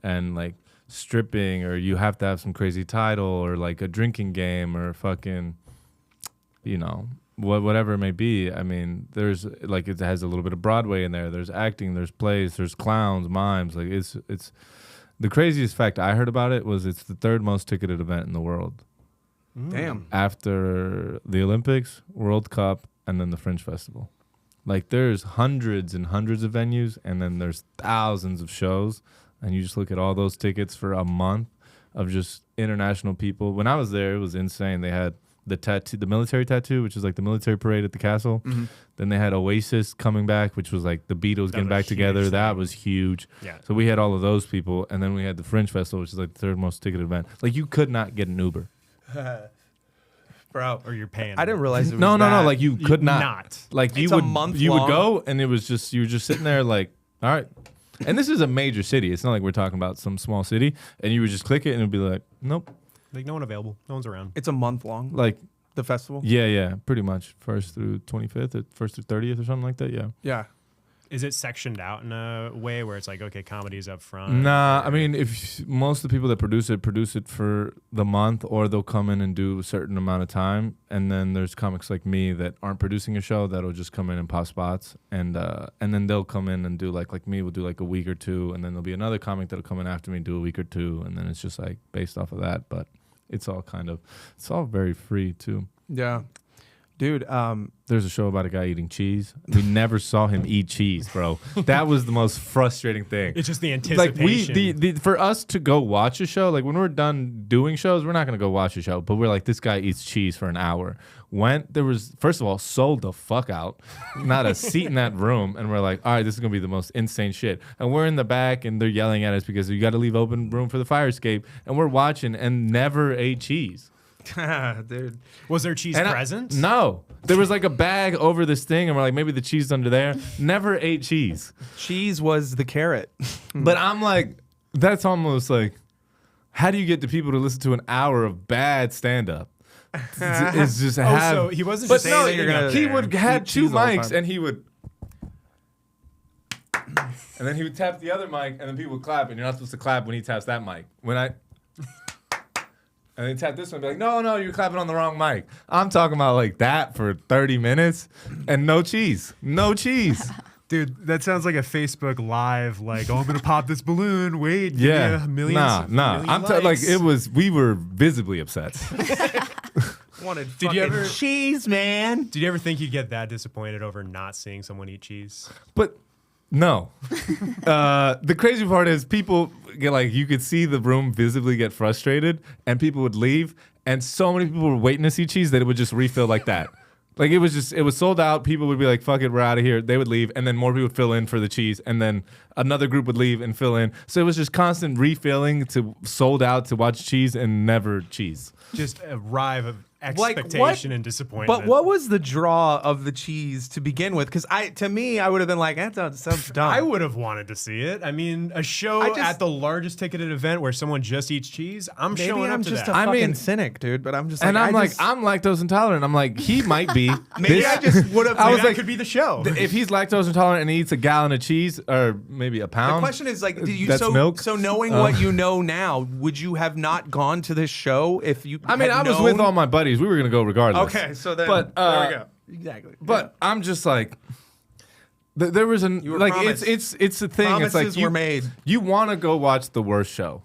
and like stripping, or you have to have some crazy title, or like a drinking game, or fucking, whatever it may be. I mean, there's like it has a little bit of Broadway in there. There's acting, there's plays, there's clowns, mimes. Like it's the craziest fact I heard about it was it's the third most ticketed event in the world. Damn. After the Olympics, World Cup, and then the Fringe Festival. Like there's hundreds and hundreds of venues, and then there's thousands of shows, and you just look at all those tickets for a month of just international people. When I was there, it was insane. They had the military tattoo, which is like the military parade at the castle. Mm-hmm. Then they had Oasis coming back, which was like the Beatles getting back together. That was huge. Yeah. So we had all of those people, and then we had the Fringe Festival, which is like the third most ticketed event. Like you could not get an Uber. Bro, or you're paying. I didn't realize it was no. Like you could not. Like it's would you would go, and it was just you were just sitting there like, all right. And this is a major city. It's not like we're talking about some small city. And you would just click it, and it'd be like, nope. Like no one available. No one's around. It's a month long. Like the festival. Yeah, pretty much 1st through 25th, or 1st through 30th, or something like that. Yeah. Is it sectioned out in a way where it's like, okay, comedy's up front? Nah, I mean, if most of the people that produce it for the month, or they'll come in and do a certain amount of time, and then there's comics like me that aren't producing a show that'll just come in and pop spots, and then they'll come in and do like me, will do like a week or two, and then there'll be another comic that'll come in after me and do a week or two, and then it's just like based off of that. But it's all very free too. Yeah. Dude, there's a show about a guy eating cheese. We never saw him eat cheese, bro. That was the most frustrating thing. It's just the anticipation. Like for us to go watch a show, like when we're done doing shows, we're not gonna go watch a show. But we're like, this guy eats cheese for an hour. First of all, sold the fuck out. Not a seat in that room. And we're like, all right, this is gonna be the most insane shit. And we're in the back, and they're yelling at us because you got to leave open room for the fire escape. And we're watching and never ate cheese. Dude, was there cheese present? No, there was like a bag over this thing, and we're like, maybe the cheese is under there. Never ate cheese. Cheese was the carrot. But I'm like, that's almost like, how do you get the people to listen to an hour of bad stand-up? It's just so he wasn't just saying that you're gonna. He would have two mics, and he would. And then he would tap the other mic, and then people would clap, and you're not supposed to clap when he taps that mic. And then tap this one and be like, no, you're clapping on the wrong mic. I'm talking about like that for 30 minutes and no cheese. No cheese. Dude, that sounds like a Facebook Live, like, oh, I'm going to pop this balloon. Wait, yeah. Millions. Nah. I'm like, we were visibly upset. Did you ever cheese, man? Did you ever think you'd get that disappointed over not seeing someone eat cheese? But no. The crazy part is people get like, you could see the room visibly get frustrated, and people would leave, and so many people were waiting to see cheese that it would just refill like that. Like it was sold out. People would be like, fuck it, we're out of here. They would leave, and then more people would fill in for the cheese, and then another group would leave and fill in. So it was just constant refilling to sold out to watch cheese and never cheese. Just a rive of expectation and disappointment. But what was the draw of the cheese to begin with? Because to me, I would have been like, that sounds dumb. I would have wanted to see it. I mean, a show at the largest ticketed event where someone just eats cheese. I'm showing up to that. I'm just a fucking cynic, dude. But I'm just like, and I'm lactose intolerant. I'm like, he might be. Maybe I just would have. I was like, could be the show. If he's lactose intolerant and he eats a gallon of cheese, or maybe a pound. The question is like, milk. So knowing what you know now, would you have not gone to this show if you? I mean, I was with all my buddies. We were gonna go regardless. Okay, so then there we go. Exactly. But I'm just like, there was it's a thing. Promises it's like were made. You want to go watch the worst show.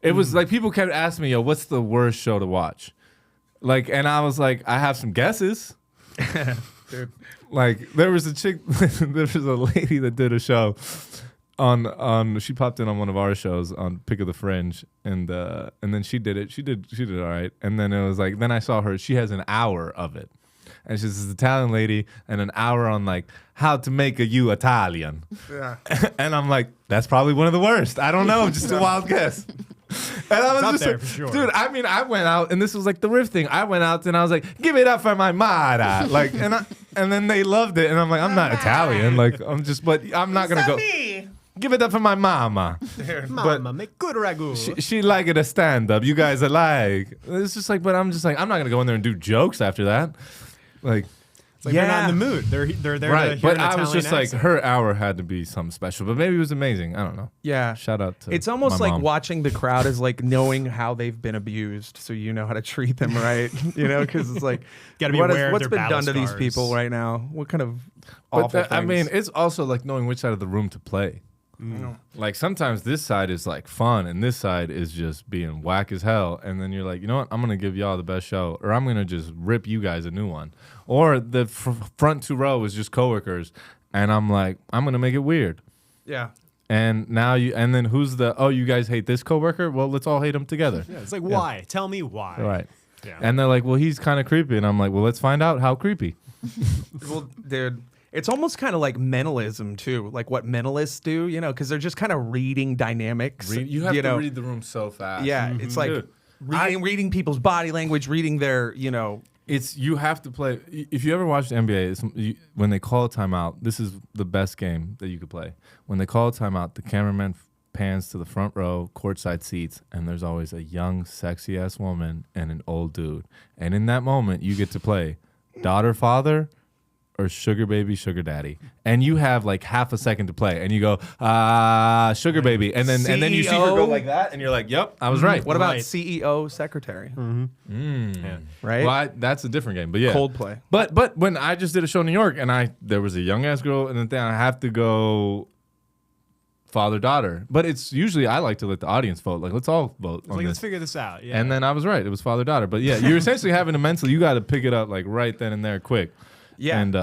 It was like people kept asking me, yo, what's the worst show to watch? Like, and I was like, I have some guesses. Dude. Like there was a chick, there was a lady that did a show on she popped in on one of our shows on Pick of the Fringe, and then she did it. She did all right. And then it was like, then I saw her. She has an hour of it, and she's this Italian lady, and an hour on like how to make a you Italian. Yeah. And I'm like, that's probably one of the worst. I don't know, just a wild guess. And I was just there like, for sure. Dude, I mean, I went out, and this was like the riff thing. I went out and I was like, give it up for my mara. Like, and then they loved it, and I'm like, I'm not Italian. Like, but I'm not gonna go. Me? Give it up for my mama. Mama, make good ragu. She like it a stand-up. You guys are like. It's just like, but I'm just like, I'm not going to go in there and do jokes after that. Like, It's like they're not in the mood. They're there to Right, hear but an I was Italian just like, accent. her hour had to be something special, but maybe it was amazing. I don't know. Yeah. Shout out to It's almost my like mom. watching the crowd is like knowing how they've been abused, so you know how to treat them right. Because it's like, Gotta be what aware of what's their been battle done to these scars. people right now? What kind of But awful I mean, things? it's also like knowing which side of the room to play. Like sometimes this side is like fun and this side is just being whack as hell, and then you're like, you know what, I'm gonna give y'all the best show, or I'm gonna just rip you guys a new one, or the front 2 row is just coworkers, and I'm like, I'm gonna make it weird. Yeah. And now and then who's you guys hate this coworker? Well, let's all hate him together. Yeah, it's like, why? Tell me why. Right. Yeah. And they're like, well, he's kind of creepy, and I'm like, well, let's find out how creepy. Well, dude, it's almost kind of like mentalism too, like what mentalists do, because they're just kind of reading dynamics. You have to know? read the room so fast. Yeah, it's like Dude, reading people's body language, reading their, It's you have to play. If you ever watched the NBA, when they call a timeout, this is the best game that you could play. When they call a timeout, the cameraman pans to the front row, courtside seats, and there's always a young, sexy ass woman and an old dude. And in that moment, you get to play daughter, father, or sugar baby, sugar daddy, and you have like half a second to play, and you go sugar baby, and then you see her go like that, and you're like, yep, I was right. What about Right. CEO secretary? Yeah. Right? Well, that's a different game, but yeah, Coldplay. But when I just did a show in New York, and there was a young ass girl, and then I have to go father daughter, but it's usually I like to let the audience vote. Like, let's all vote It's on like, this. let's figure this out. Yeah. And then I was right; it was father daughter. But yeah, you're essentially having to mentally, you got to pick it up like right then and there, quick. Yeah. And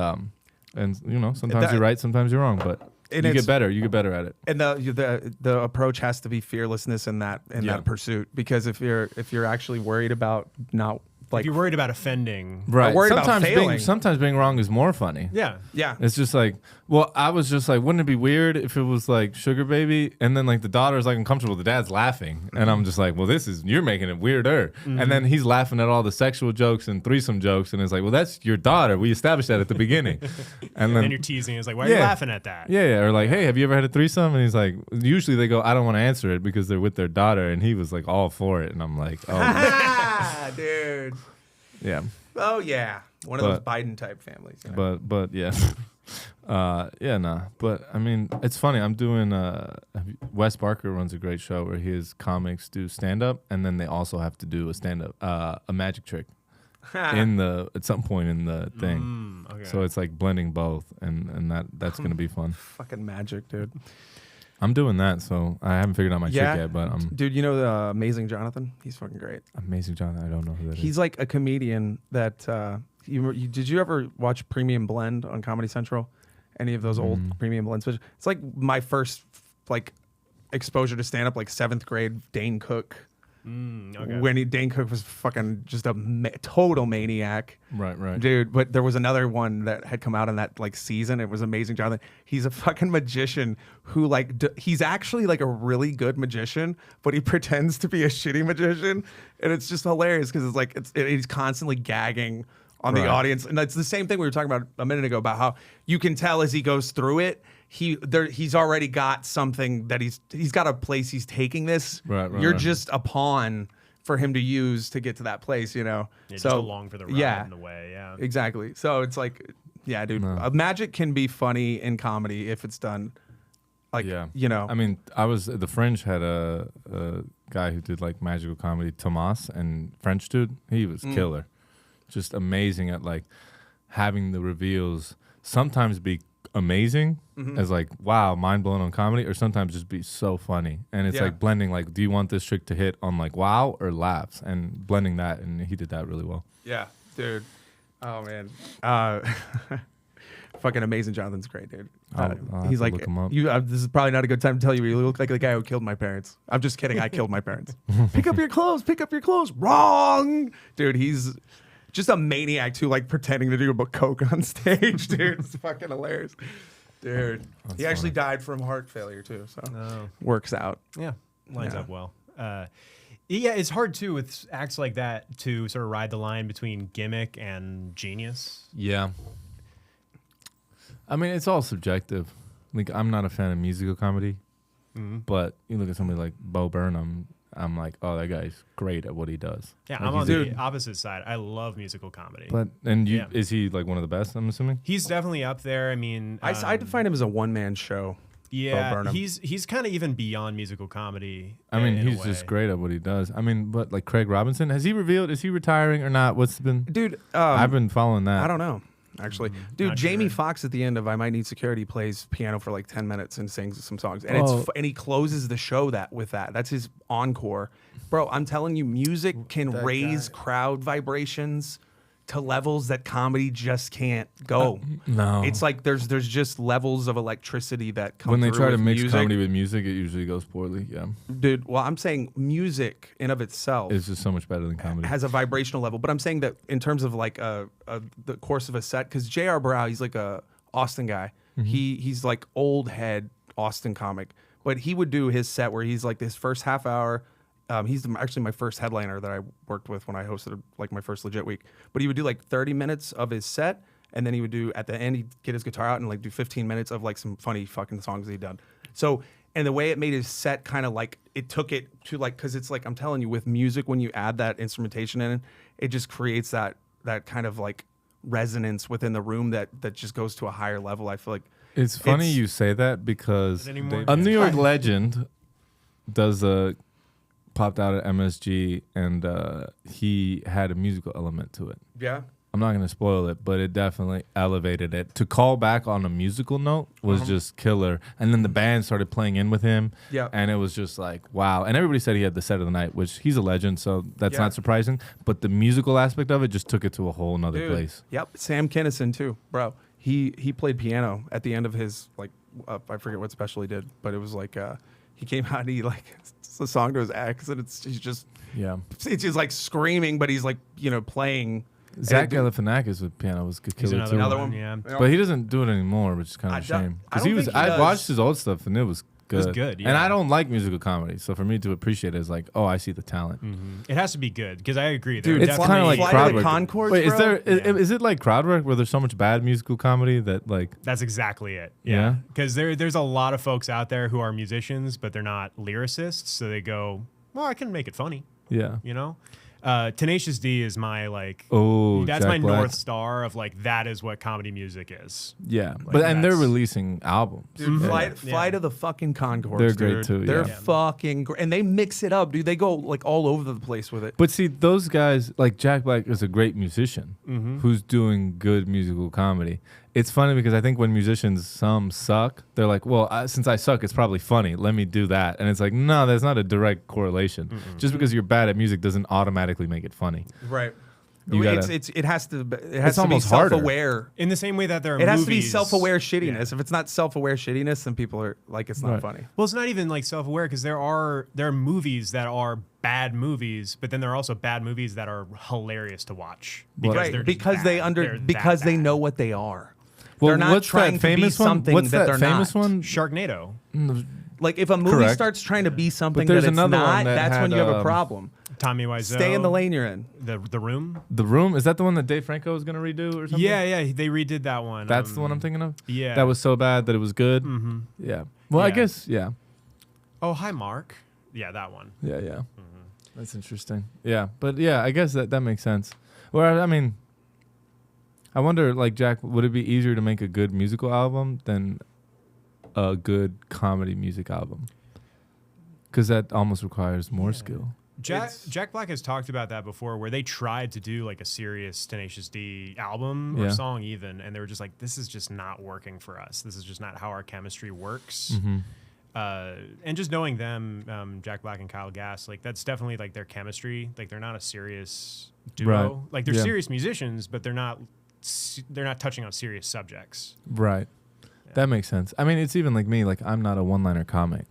sometimes That- you're right, sometimes you're wrong, but And you it's- get better. You get better at it. And the approach has to be fearlessness in that pursuit, because if you're actually worried about not if you're worried about offending. Right. worried about failing. Sometimes being wrong is more funny. Yeah. yeah, It's just like, well, I was just like, wouldn't it be weird if it was like sugar baby, and then like the daughter's like uncomfortable, the dad's laughing, and I'm just like, well, you're making it weirder, and then he's laughing at all the sexual jokes and threesome jokes, and it's like, well, that's your daughter. We established that at the beginning, and then And you're teasing. It's like, why are you laughing at that? yeah, or like, hey, have you ever had a threesome? And he's like, usually they go, I don't want to answer it because they're with their daughter, and he was like all for it, and I'm like, oh, dude. yeah. Oh yeah, one of those Biden type families. But yeah, nah. But I mean, it's funny. I'm doing. Wes Barker runs a great show where his comics do stand up, and then they also have to do a stand up, a magic trick at some point in the thing. Okay. So it's like blending both, and that's gonna be fun. Fucking magic, dude. I'm doing that, so I haven't figured out my trick yet. But I'm Dude, you know the Amazing Jonathan? He's fucking great. amazing, John. I don't know who that is. He's like a comedian that did you ever watch Premium Blend on Comedy Central? Any of those old Premium Blends? It's like my first like exposure to stand up, like 7th grade. Dane Cook. Okay. When Dane Cook was fucking just a total maniac. Right. Dude, but there was another one that had come out in that like season. It was Amazing Jonathan. He's a fucking magician who like he's actually like a really good magician, but he pretends to be a shitty magician, and it's just hilarious because it's like he's constantly gagging on the audience, and it's the same thing we were talking about a minute ago about how you can tell as he goes through it. He's already got something that he's got a place he's taking this. Right, You're right. just a pawn for him to use to get to that place, Yeah, just along for the ride in the way. Yeah. Exactly. So it's like, yeah, dude, magic can be funny in comedy if it's done. Like, Yeah. I I mean, the Fringe had a guy who did like magical comedy, Tomas, and French dude. He was killer, just amazing at like having the reveals. Sometimes be amazing as like, wow, mind blown on comedy, or sometimes just be so funny. And it's like blending, like, do you want this trick to hit on like wow or laughs, and blending that, and he did that really well. yeah, dude. Oh man. Fucking Amazing Jonathan's great, dude. I'll have He's to like, look him up. this is probably not a good time to tell you. You look like the guy who killed my parents. I'm just kidding. I killed my parents. Pick up your clothes. Pick up your clothes. Wrong, dude. He's just a maniac too, like pretending to do a coke on stage, dude. It's fucking hilarious, dude. He actually died from heart failure too, so works out. Yeah. Lines Yeah. up well. Yeah, it's hard too with acts like that to sort of ride the line between gimmick and genius. Yeah. I mean, it's all subjective. Like, I'm not a fan of musical comedy, but you look at somebody like Bo Burnham, I'm like, oh, that guy's great at what he does. Yeah, Like, I'm on he's the opposite side. I love musical comedy. Is he like one of the best? I'm assuming. He's definitely up there. I mean, I define him as a one-man show. yeah, he's kind of even beyond musical comedy. I mean, in a he's way. just great at what he does. I mean, but like Craig Robinson, has he revealed? Is he retiring or not? What's been? Dude, I've been following that. I don't know. Actually, dude, Not Jamie sure. Foxx at the end of "I Might Need Security" plays piano for like 10 minutes and sings some songs, and Oh. and he closes the show with that. That's his encore, bro. I'm telling you, music can raise crowd vibrations to levels that comedy just can't go. No. It's like there's just levels of electricity that come When they through try to with mix music. comedy with music, it usually goes poorly. Yeah, Dude, well, I'm saying music in of itself it's just so much better than comedy. has a vibrational level. But I'm saying that in terms of like the course of a set, because J.R. Brow, he's like a Austin guy. He's like old head Austin comic, but he would do his set where he's like this first half hour. He's actually my first headliner that I worked with when I hosted like my first legit week. But he would do like 30 minutes of his set, and then he would do at the end he'd get his guitar out and like do 15 minutes of like some funny fucking songs that he'd done. So and the way it made his set kind of like it took it to like because it's like I'm telling you with music when you add that instrumentation in it just creates that kind of like resonance within the room that just goes to a higher level. I feel like It's funny you say that because Any more? a New York legend does popped out at MSG and he had a musical element to it. yeah. I'm not going to spoil it, but it definitely elevated it. To call back on a musical note was just killer. And then the band started playing in with him. Yeah. And it was just like, wow. And everybody said he had the set of the night, which he's a legend, so that's Yeah. not surprising. But the musical aspect of it just took it to a whole nother Dude. place. Yep. Sam Kinison too, bro. He played piano at the end of his like I forget what special he did, but it was like he came out and he like it's a song to his ex and he's just like screaming, but he's like playing. Zach And Galifianakis with piano was good He's killer too. Another one. Yeah, But he doesn't do it anymore, which is kind I of a don't- shame. I Because don't think he I does. watched his old stuff and it was good. was good, And yeah. I don't like musical comedy, so for me to appreciate it is like, oh, I see the talent. it has to be good because I agree. Dude, There are It's kind of like Flight of crowd the work. Conchords, Wait, is bro? there is it like crowd work where there's so much bad musical comedy that like That's exactly it. Yeah? Yeah. Because there's a lot of folks out there who are musicians, but they're not lyricists. So they go, well, I can make it funny, yeah. you know? Tenacious D is my like, Oh, that's Jack my Black. North Star of like, that is what comedy music is. Yeah, but and they're that's- releasing albums. Dude, Yeah. Flight of the fucking Conchords. They're great dude. too, They're yeah. fucking great, and they mix it up, dude. They go like all over the place with it. But see, those guys, like Jack Black is a great musician who's doing good musical comedy. It's funny because I think when musicians, some suck, they're like, well, since I suck, it's probably funny. Let me do that. And it's like, no, there's not a direct correlation. Just because you're bad at music doesn't automatically make it funny. Right. You gotta- It has to be almost harder. self-aware. In the same way that there are It has to be movies- self-aware shittiness. Yeah. If it's not self-aware shittiness, then people are like, it's not Right. funny. Well, it's not even like self-aware because there are movies that are bad movies, but then there are also bad movies that are hilarious to watch because Right, they're just because bad. they They're that because they bad. know what they are. Well, They're not what's trying that to be famous one? something What's that that they're famous not. one? Sharknado. Like if a movie Correct. starts trying to be something there's that it's another one not, that that's when had, you have a problem. Tommy Wiseau. Stay in the lane you're in. The Room. The Room? Is that the one that Dave Franco was going to redo or something? Yeah, they redid that one. That's the one I'm thinking of? Yeah. That was so bad that it was good? Mm-hmm. Yeah. Well, I Yeah. guess, yeah. Oh, hi, Mark. Yeah, that one. Yeah. That's interesting. Yeah, but yeah, I guess that makes sense. Well, I mean, I wonder, like, Jack, would it be easier to make a good musical album than a good comedy music album? Because that almost requires more skill. Jack Black has talked about that before, where they tried to do like a serious Tenacious D album or Yeah. song even, and they were just like, this is just not working for us. This is just not how our chemistry works. Mm-hmm. And just knowing them, Jack Black and Kyle Gass, like that's definitely like their chemistry. Like they're not a serious duo. Right. Like they're Yeah. serious musicians, but they're not touching on serious subjects. Right. That makes sense. I mean, it's even like me. Like, I'm not a one-liner comic.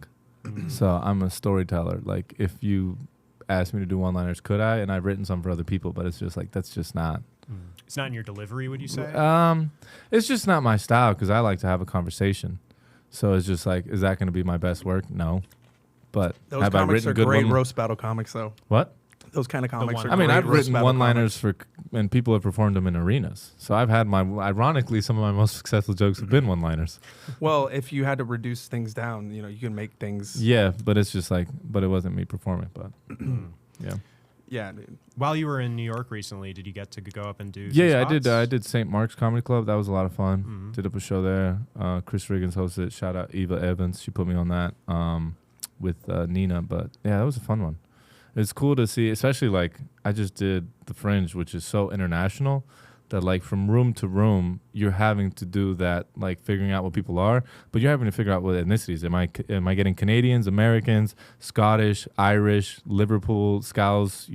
So I'm a storyteller. Like, if you asked me to do one-liners, could I? And I've written some for other people, but it's just like, that's just not. It's not in your delivery, would you say? It's just not my style because I like to have a conversation. So it's just like, is that going to be my best work? No. But Those have I comics written are good great one? roast battle comics, though. What? Those kind of comics one- are I mean, great I've roast written battle one-liners comics. and people have performed them in arenas. So I've had ironically, some of my most successful jokes have been one-liners. Well, if you had to reduce things down, you can make things. Yeah, but it's just but it wasn't me performing. But yeah, Yeah, dude. While you were in New York recently, did you get to go up and do? yeah, some spots? I did St. Mark's Comedy Club. That was a lot of fun. Mhm. Did up a show there. Chris Riggins hosted it. Shout out Eva Evans. She put me on that with Nina. But yeah, that was a fun one. It's cool to see, especially I just did the Fringe, which is so international that from room to room you're having to do that, figuring out what people are, but you're having to figure out what ethnicities. Am I getting Canadians, Americans, Scottish, Irish, Liverpool, Scouse,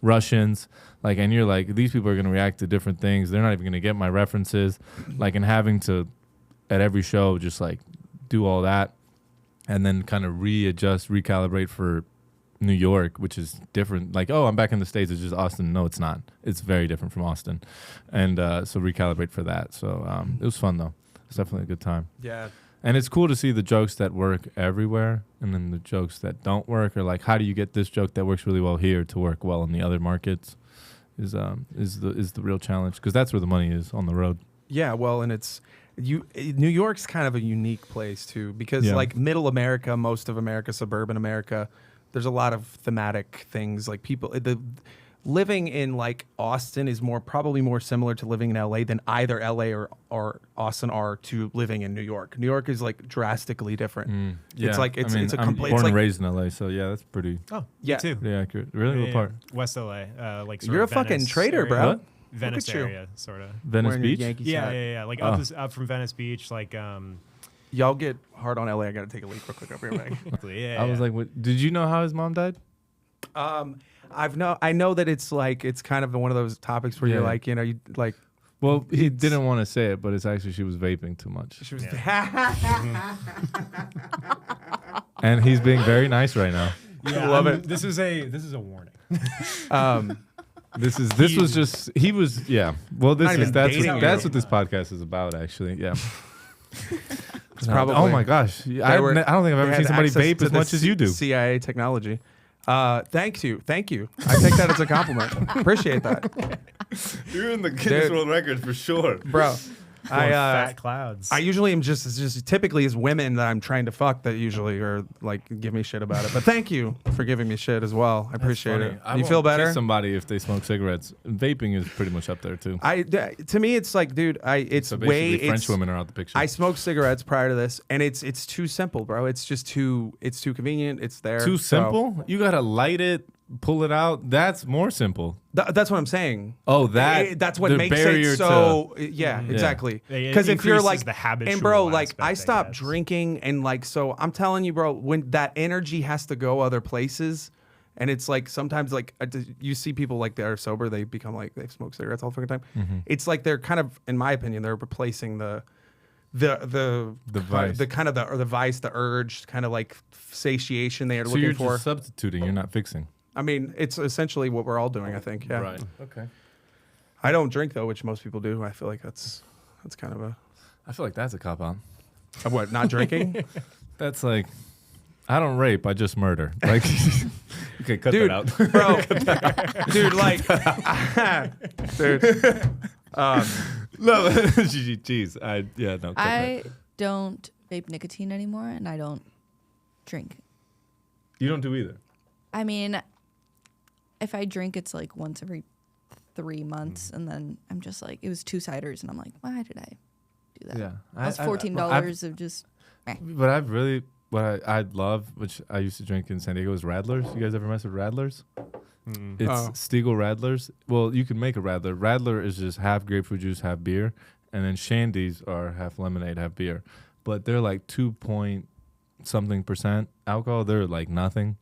Russians, and you're these people are going to react to different things. They're not even going to get my references, and having to at every show just do all that and then kind of readjust, recalibrate for New York, which is different. I'm back in the States, it's just Austin. No, it's not. It's very different from Austin. And so recalibrate for that. So it was fun, though. It's definitely a good time. Yeah. And it's cool to see the jokes that work everywhere and then the jokes that don't work, or how do you get this joke that works really well here to work well in the other markets is the real challenge, because that's where the money is, on the road. Yeah, well, and New York's kind of a unique place too, because middle America, most of America, suburban America, there's a lot of thematic things. Living in Austin is probably more similar to living in LA than either LA or Austin are to living in New York. New York is drastically different. Yeah. It's a I'm complete. born and raised in LA, so yeah, that's pretty Yeah. Me too. pretty accurate. Really, what part? West LA, sort You're a of fucking Venice traitor, area. bro. What? Venice Look at you. area, sort of. Venice Wearing your Beach? Yankees Yeah, hat. yeah, yeah. Up from Venice Beach, Y'all get hard on LA. I gotta take a leak real quick over here, man. yeah. I was what, did you know how his mom died? I know that it's kind of one of those topics where Yeah. you're Well, he didn't want to say it, but it's actually she was vaping too much. she was And he's being very nice right now. love it. This is a warning. This was just he was yeah. Well, Not even that's dating what you. this podcast is about, actually. Yeah. It's probably Oh my gosh, I don't think I've they ever had seen somebody access vape to as the much as you do. CIA technology. Thank you. I take that as a compliment. Appreciate that, You're in the Guinness Dude. World Records for sure. bro. Fat clouds. I usually am just typically as women that I'm trying to fuck that usually are give me shit about it. But thank you for giving me shit as well. I appreciate it. I You feel won't better? kiss somebody if they smoke cigarettes. Vaping is pretty much up there too. To me, it's dude, it's So way basically, French it's, women are out the picture. I smoked cigarettes prior to this, and it's too simple, bro. It's just too convenient. It's there. Too So- simple? You gotta light it, pull it out. That's more simple. That's what I'm saying. Oh, that's what the makes barrier it so. Yeah, exactly. It Because if you're increases the habitual and bro, aspect, I I stopped guess. drinking, and so I'm telling you, bro, when that energy has to go other places, and it's sometimes you see people that are sober, they become they smoke cigarettes all the fucking time. Mm-hmm. It's they're kind of, in my opinion, they're replacing the vice. the kind of the vice, the urge, kind of satiation they are So looking you're for. just substituting. You're not fixing. I mean, it's essentially what we're all doing, I think. Yeah. Right. Okay. I don't drink though, which most people do. I feel like that's kind of I feel like that's a cop out. a what? Not drinking, That's I don't rape. I just murder. Okay, cut dude, that out. bro, dude, dude. No, jeez. No. cut that. I don't vape nicotine anymore, and I don't drink. You don't do either. I mean, if I drink, it's once every 3 months, and then I'm just it was 2 ciders, and I'm like, why did I do that? Yeah. That's I- $14 of just. But I've really what I love, which I used to drink in San Diego, is Radlers. You guys ever mess with Radlers? It's Oh. Stiegel Radlers. Well, you can make a Radler. Radler is just half grapefruit juice, half beer, and then Shandies are half lemonade, half beer. But they're 2-point-something% alcohol. They're nothing.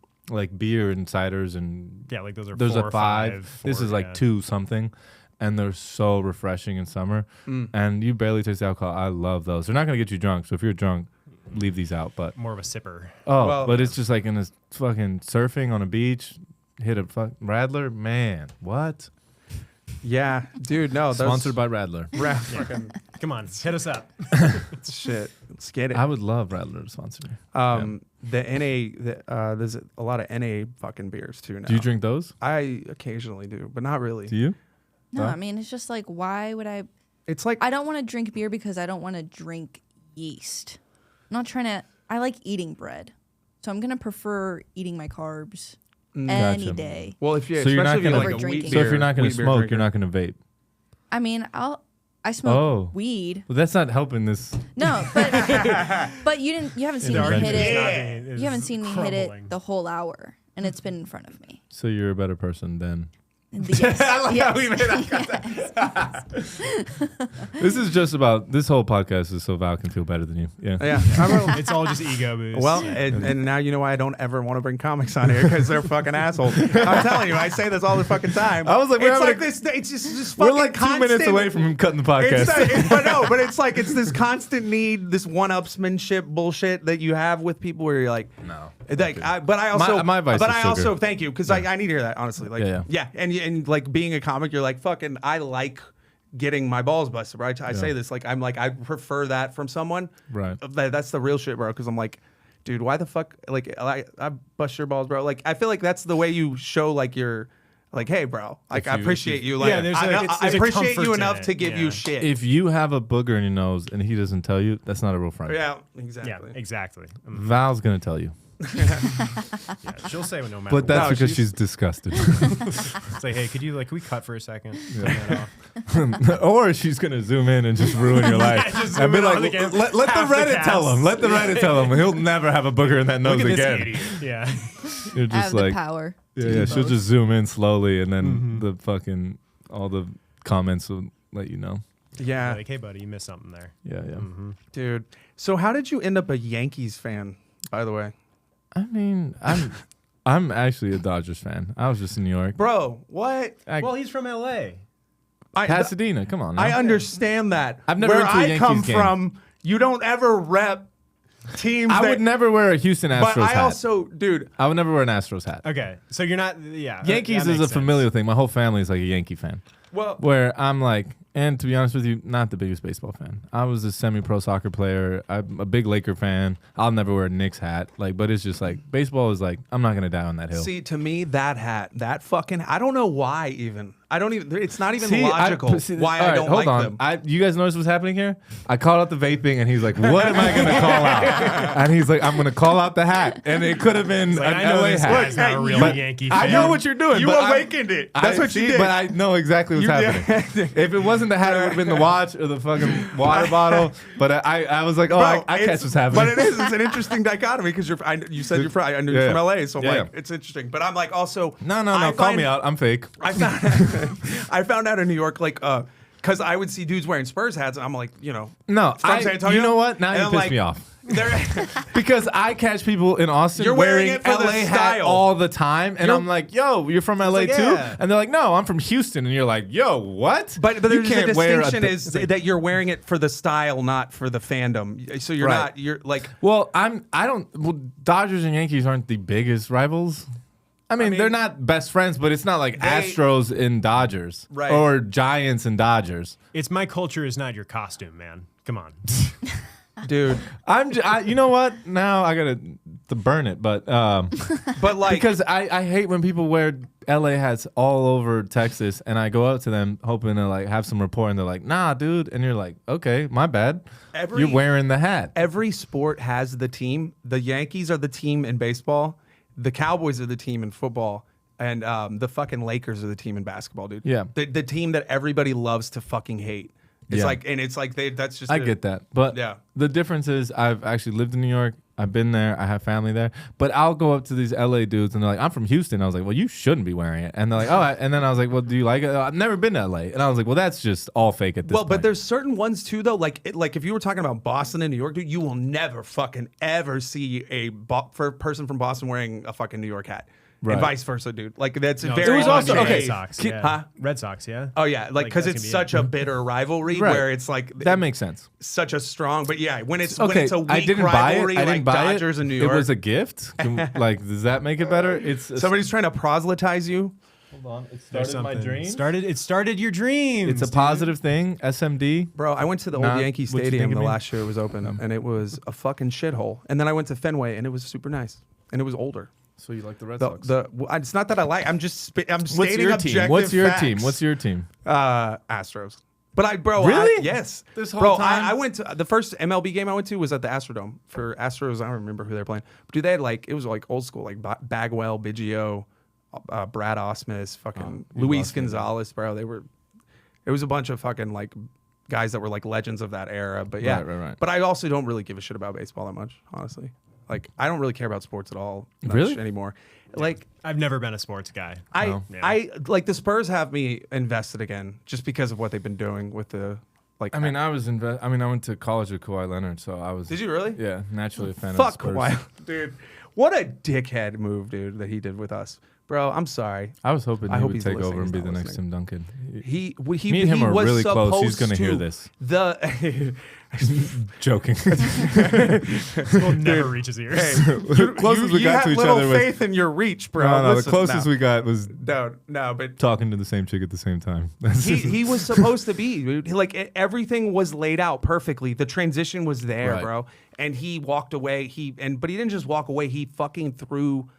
Beer and ciders and Yeah, those are there's 4 a or 5. This is 2 something, and they're so refreshing in summer. And you barely taste the alcohol. I love those. They're not gonna get you drunk. So if you're drunk, leave these out. But more of a sipper. but it's just in this fucking surfing on a beach, hit a Radler, man. What? Yeah, dude. No, those Sponsored by Rattler. fucking Come on, hit us up. shit. Let's get it. I would love Rattler to sponsor me. The NA. There's a lot of NA fucking beers too now. Do you drink those? I occasionally do, but not really. Do you? No, Huh? I mean, it's just like, why would I? It's like I don't want to drink beer because I don't want to drink yeast. I'm not trying to. I like eating bread, so I'm gonna prefer eating my carbs any Gotcha. day. well, if you So you're not especially if you gonna- like a Over wheat drinking. So if you're not going wheat to beer smoke, drinker. you're not going to vape. I mean, I smoke Oh. weed. Well, that's not helping this. No, but you haven't seen me dark hit is it. You haven't seen me hit crumbling. it the whole hour, and it's been in front of me. So you're a better person than. Yes. I like how we yes. made that. This is just about. This whole podcast is so Val can feel better than you. Yeah. Yeah. I'm It's all just ego boost. well, and now you know why I don't ever want to bring comics on here because they're fucking assholes. I'm telling you, I say this all the fucking time. I was like, we're it's having like a- this. It's just We're fucking like 2 minutes constant- away from him cutting the podcast. but it's like it's this constant need, this one-upsmanship bullshit that you have with people where you're like, No. like, but I also, My advice but is I sugar. also thank you because I need to hear that honestly. Like, Yeah. and like being a comic, you're like fucking. I like getting my balls busted. Right? I say this like I prefer that from someone. Right. That's the real shit, bro. Because I'm like, dude, why the fuck? Like, I bust your balls, bro. Like, I feel like that's the way you show like you're. Like, hey, bro, like If I you- appreciate if you. Like, Yeah, there's like- it's- I there's a appreciate comfort you in enough it. to give Yeah. you shit. If you have a booger in your nose and he doesn't tell you, that's not a real friend. yeah, yeah, exactly. exactly. Val's gonna tell you, Yeah, she'll say no matter. but that's No, because she's- she's disgusted. It's like, hey, can we cut for a second? Turn that off. Or she's gonna zoom in and just ruin your life. Just and be zoom in like, on the game. let the Half the Reddit tell cast. him. Let the Reddit tell him. He'll never have a booger in that nose Look at this again. idiot. Yeah. You're I just have like, the power. yeah, to do she'll both. just zoom in slowly, and then the fucking all the comments will let you know. Yeah, Like, hey, buddy, you missed something there. Yeah, yeah. dude. So how did you end up a Yankees fan? By the way, I mean, I'm actually a Dodgers fan. I was just in New York. bro, what? Well, he's from LA. Pasadena, come on. Now. I understand that. I've never Where been to a I Yankees come game. from, you don't ever rep teams. I would never wear a Houston Astros But I hat. also, dude. I would never wear an Astros hat. Okay, so you're not. Yeah. Yankees that is a makes sense. familiar thing. My whole family is like a Yankee fan. Well, Where I'm like, and to be honest with you, not the biggest baseball fan. I was a semi-pro soccer player. I'm a big Laker fan. I'll never wear a Knicks hat. Like, but it's just like baseball is like I'm not gonna die on that hill. see, to me, that hat, that fucking, I don't know why even. I don't even. It's not even See, logical why I don't hold like on. them. You guys notice what's happening here? I called out the vaping, and he's like, "What am I going to call out?" And he's like, "I'm going to call out the hat." And it could have been Like, an I know LA this hat. guy's not a real But Yankee I fan. know what you're doing. You but awakened it. That's what you see, did. But I know exactly what's You- happening. If it wasn't the hat, it would have been the watch or the fucking water bottle. But I was like, "Oh, Bro, I it's- catch what's happening." But it is. It's an interesting dichotomy because you said you're from. I knew you're Yeah. from LA, so I'm Yeah. like, it's interesting. But I'm like, also, No. I Call find- me out. I'm fake. I found out in New York, like, because I would see dudes wearing Spurs hats, and I'm like, you know, No, from San Antonio. you know what? Now And you I'm piss like, me off. They're Because I catch people in Austin You're wearing wearing it for the LA hat style. all the time, and I'm like, "Yo, you're from LA like, too?" yeah. And they're like, "No, I'm from Houston." And you're like, "Yo, what?" But you there's a can't wear distinction th- is that you're wearing it for the style, not for the fandom. So you're Right. not. You're like. Well, Dodgers and Yankees aren't the biggest rivals. I mean, they're not best friends, but it's not like Astros and Dodgers, Right. or Giants and Dodgers. It's my culture is not your costume, man. Come on. Dude, You know what? Now I gotta burn it, but but like, because I hate when people wear LA hats all over Texas, and I go up to them hoping to like have some rapport, and they're like, "Nah, dude," and you're like, "Okay, my bad." You're wearing the hat. every sport has the team. The Yankees are the team in baseball. The Cowboys are the team in football. And the fucking Lakers are the team in basketball, dude. Yeah. The team that everybody loves to fucking hate. It's Yeah. like, that's just. I get that, but Yeah. the difference is I've actually lived in New York. I've been there. I have family there. But I'll go up to these LA dudes and they're like, "I'm from Houston." I was like, "Well, you shouldn't be wearing it." And they're like, "Oh," and then I was like, "Well, do you like it?" "I've never been to LA." And I was like, "Well, that's just all fake at this Well, point." but there's certain ones too, though. Like if you were talking about Boston and New York, dude, you will never fucking ever see a person from Boston wearing a fucking New York hat. Right. And vice versa, dude. Like that's No, very. was also- much okay, Red Sox. Ki- Yeah. huh? Red Sox, yeah. Oh yeah, like because that's it's gonna be such a bitter rivalry Right. where it's like that makes sense. such a strong. But yeah, when it's Okay, a weak I didn't buy it. rivalry I didn't like buy Dodgers it. and New York, It was a gift. Like, does that make it better? It's somebody's trying to proselytize you. Hold on. It There's started my something. dream. It started your dreams. It's a dude. positive thing. SMD. Bro, I went to the Not old Yankee what you Stadium think of the me? last year it was open, and it was a fucking shithole. And then I went to Fenway, and it was super nice, and it was older. So you like the Red The, Sox? it's not that I like. I'm just. I'm What's stating your objective team? What's your facts. team? What's your team? Astros. But Really? yes. This whole bro, time? I went to the first MLB game I went to was at the Astrodome for Astros. I don't remember who they were playing. But dude, they had it was like old school, like Bagwell, Biggio, Brad Osmus, fucking Luis Gonzalez, bro. It was a bunch of fucking like guys that were like legends of that era. But yeah, Right. But I also don't really give a shit about baseball that much, honestly. Like I don't really care about sports at all much Really? anymore. Like I've never been a sports guy. I like the Spurs have me invested again just because of what they've been doing with the like. I mean, I went to college with Kawhi Leonard, so I was. Did you really? Yeah, naturally a fan Fuck of Spurs. Kawhi, dude. What a dickhead move, dude, that he did with us, bro. I'm sorry. I was hoping I he hope would he's take listening. over and He's be the not next Tim Duncan. He Me and him are was really close. He's gonna supposed hear to. this. The Joking. We'll never reach his ears. Closest we got to each little other was. faith in your reach, bro. No, Listen, the closest no. we got was No, but talking to the same chick at the same time. he was supposed to be dude. Like everything was laid out perfectly. The transition was there, Right. bro. And he walked away. But he didn't just walk away. He fucking threw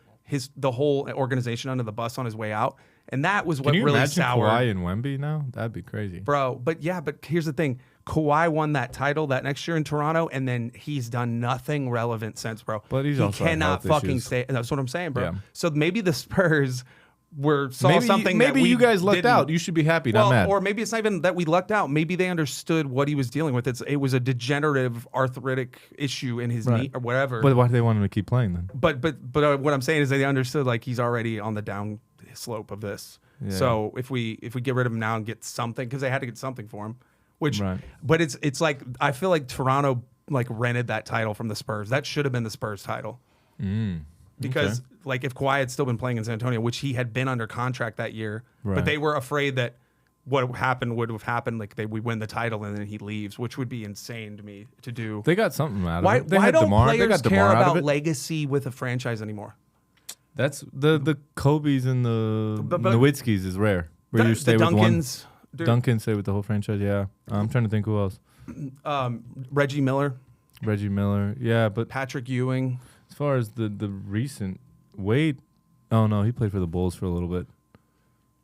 the whole organization under the bus on his way out. And that was what Can you really imagine soured. Kawhi and Wemby now? That'd be crazy. Bro, but here's the thing. Kawhi won that title that next year in Toronto, and then he's done nothing relevant since, bro. But he also cannot health fucking issues. stay. That's what I'm saying, bro. Yeah. So maybe the Spurs saw Maybe something. maybe that we you guys lucked didn't. out. You should be happy, not mad. Or maybe it's not even that we lucked out. Maybe they understood what he was dealing with. It was a degenerative arthritic issue in his knee or whatever. But why do they want him to keep playing then? But what I'm saying is they understood like he's already on the down slope of this. Yeah. So if we get rid of him now and get something, because they had to get something for him, which Right. but it's like I feel like Toronto like rented that title from the Spurs. That should have been the Spurs title. Because like if Kawhi had still been playing in San Antonio, which he had been under contract that year, Right. but they were afraid that what happened would have happened, like we win the title and then he leaves, which would be insane to me to do. They got something out of Why, it. They why had don't DeMar. They players got care DeMar out about of it. legacy with a franchise anymore? That's the Kobe's and the But- Nowitzkis is rare. Where you stay the with Duncans, one. Duncan stay with the whole franchise. Yeah, I'm trying to think who else. Reggie Miller, Reggie Miller. Yeah, but Patrick Ewing. as far as the recent Wade, oh no, he played for the Bulls for a little bit.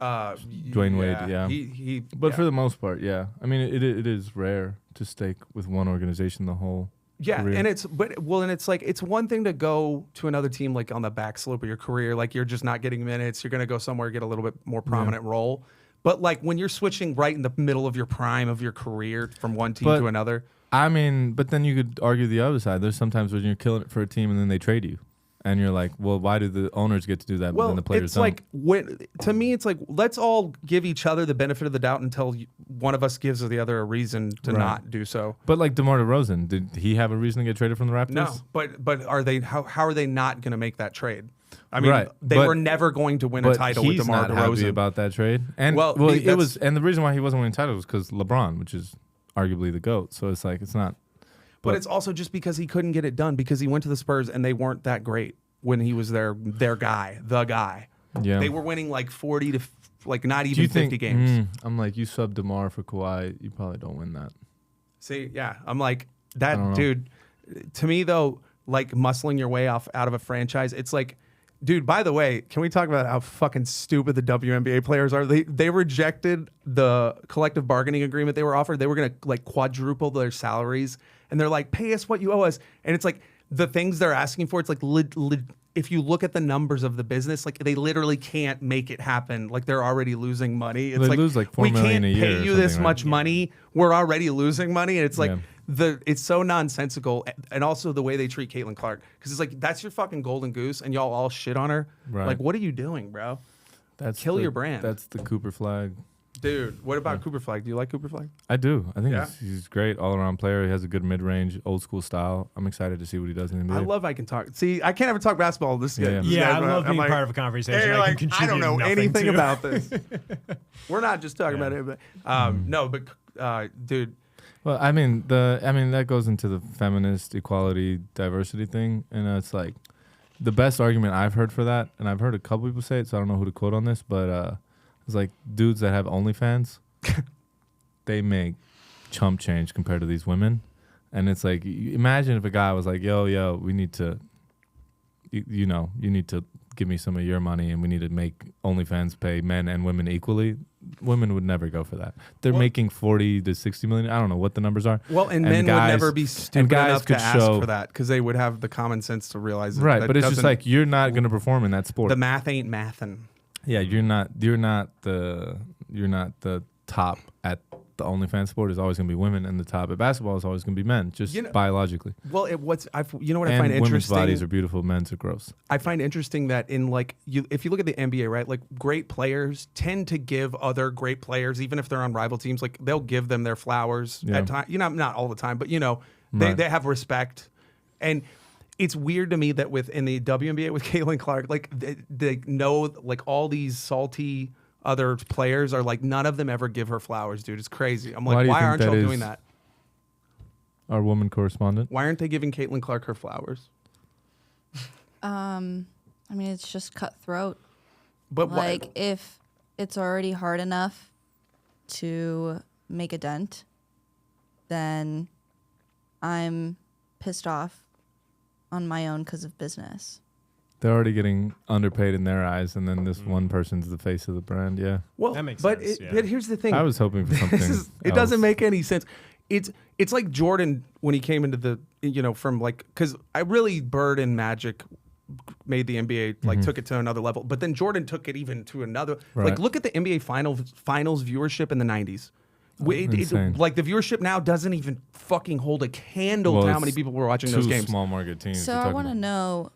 Dwayne Wade, yeah. He But yeah. for the most part, yeah. I mean, it is rare to stay with one organization the whole. Yeah, career. and it's like it's one thing to go to another team like on the back slope of your career, like you're just not getting minutes, you're gonna go somewhere get a little bit more prominent role. But like when you're switching right in the middle of your prime of your career from one team to another. I mean, but then you could argue the other side. There's sometimes when you're killing it for a team and then they trade you. And you're like, well, why do the owners get to do that, but Well, then the players it's don't? like to me, it's like let's all give each other the benefit of the doubt until one of us gives the other a reason to Right. not do so. But like DeMar DeRozan, did he have a reason to get traded from the Raptors? No, but are they? How are they not going to make that trade? I mean, Right, they but- were never going to win a But title with he's DeMar not happy DeRozan. about that trade. And Well, well, that's- it was, and the reason why he wasn't winning titles was because LeBron, which is arguably the GOAT. So it's like it's not. But it's also just because he couldn't get it done because he went to the Spurs and they weren't that great when he was their guy, the guy. Yeah. They were winning like 40 to like not Do even you 50 think? games. I'm like, you sub DeMar for Kawhi, you probably don't win that. See, yeah, I'm like I don't know. that dude. To me though, like muscling your way out of a franchise, it's like, dude. By the way, can we talk about how fucking stupid the WNBA players are? They rejected the collective bargaining agreement they were offered. They were gonna like quadruple their salaries, and they're like, pay us what you owe us. And it's like the things they're asking for. It's like if you look at the numbers of the business, like they literally can't make it happen. Like they're already losing money. It's They like lose like $4 we million can't a year pay or you this something, right? much money. We're already losing money, and it's like Yeah. it's so nonsensical, and also the way they treat Caitlin Clark, because it's like that's your fucking golden goose, and y'all all shit on her. Right. Like, what are you doing, bro? That's Kill your brand. That's the Cooper Flag. Dude, what about Cooper Flag? Do you like Cooper Flag? I do. I think Yeah? he's great all around player. He has a good mid range, old school style. I'm excited to see what he does in the NBA. I love I can talk. See, I can't ever talk basketball. This Yeah, guy, yeah. this Yeah, guy, I but love I'm being like, part of a conversation. hey, I like, can I contribute don't know nothing anything to. about this. We're not just talking about it, but no, but dude, Well, I mean that goes into the feminist equality diversity thing, and it's like the best argument I've heard for that, and I've heard a couple people say it, so I don't know who to quote on this, but it's like dudes that have OnlyFans, they make chump change compared to these women. And it's like, imagine if a guy was like, yo, we need to, you need to give me some of your money and we need to make OnlyFans pay men and women equally. Women would never go for that. They're making 40 to 60 million. I don't know what the numbers are. Well, and men would never be stupid enough to ask for that because they would have the common sense to realize right, that but it's just like you're not going to perform in that sport. The math ain't mathin'. Yeah, you're not the top at the OnlyFans sport. Is always going to be women, and the top at basketball is always going to be men, just biologically. Well, you know what I find women's interesting? Bodies are beautiful, men's are gross. I find interesting that in if you look at the NBA, right, like great players tend to give other great players, even if they're on rival teams, like they'll give them their flowers at times. Not all the time, but they have respect. And it's weird to me that in the WNBA with Caitlin Clark, like they know like all these salty other players are like, none of them ever give her flowers, dude. It's crazy. I'm like, why aren't y'all doing that? Our woman correspondent. Why aren't they giving Caitlin Clark her flowers? I mean, it's just cutthroat. But like, if it's already hard enough to make a dent, then I'm pissed off on my own because of business. They're already getting underpaid in their eyes, and then this one person's the face of the brand. Yeah. Well, that makes but sense. But here's the thing. I was hoping for something. It doesn't make any sense. It's like Jordan when he came into the from because I really Bird and Magic made the NBA took it to another level, but then Jordan took it even to another. Right. Like look at the NBA finals viewership in the 90s. Insane. The viewership now doesn't even fucking hold a candle to how many people were watching those games. Small market teams. So I want to know,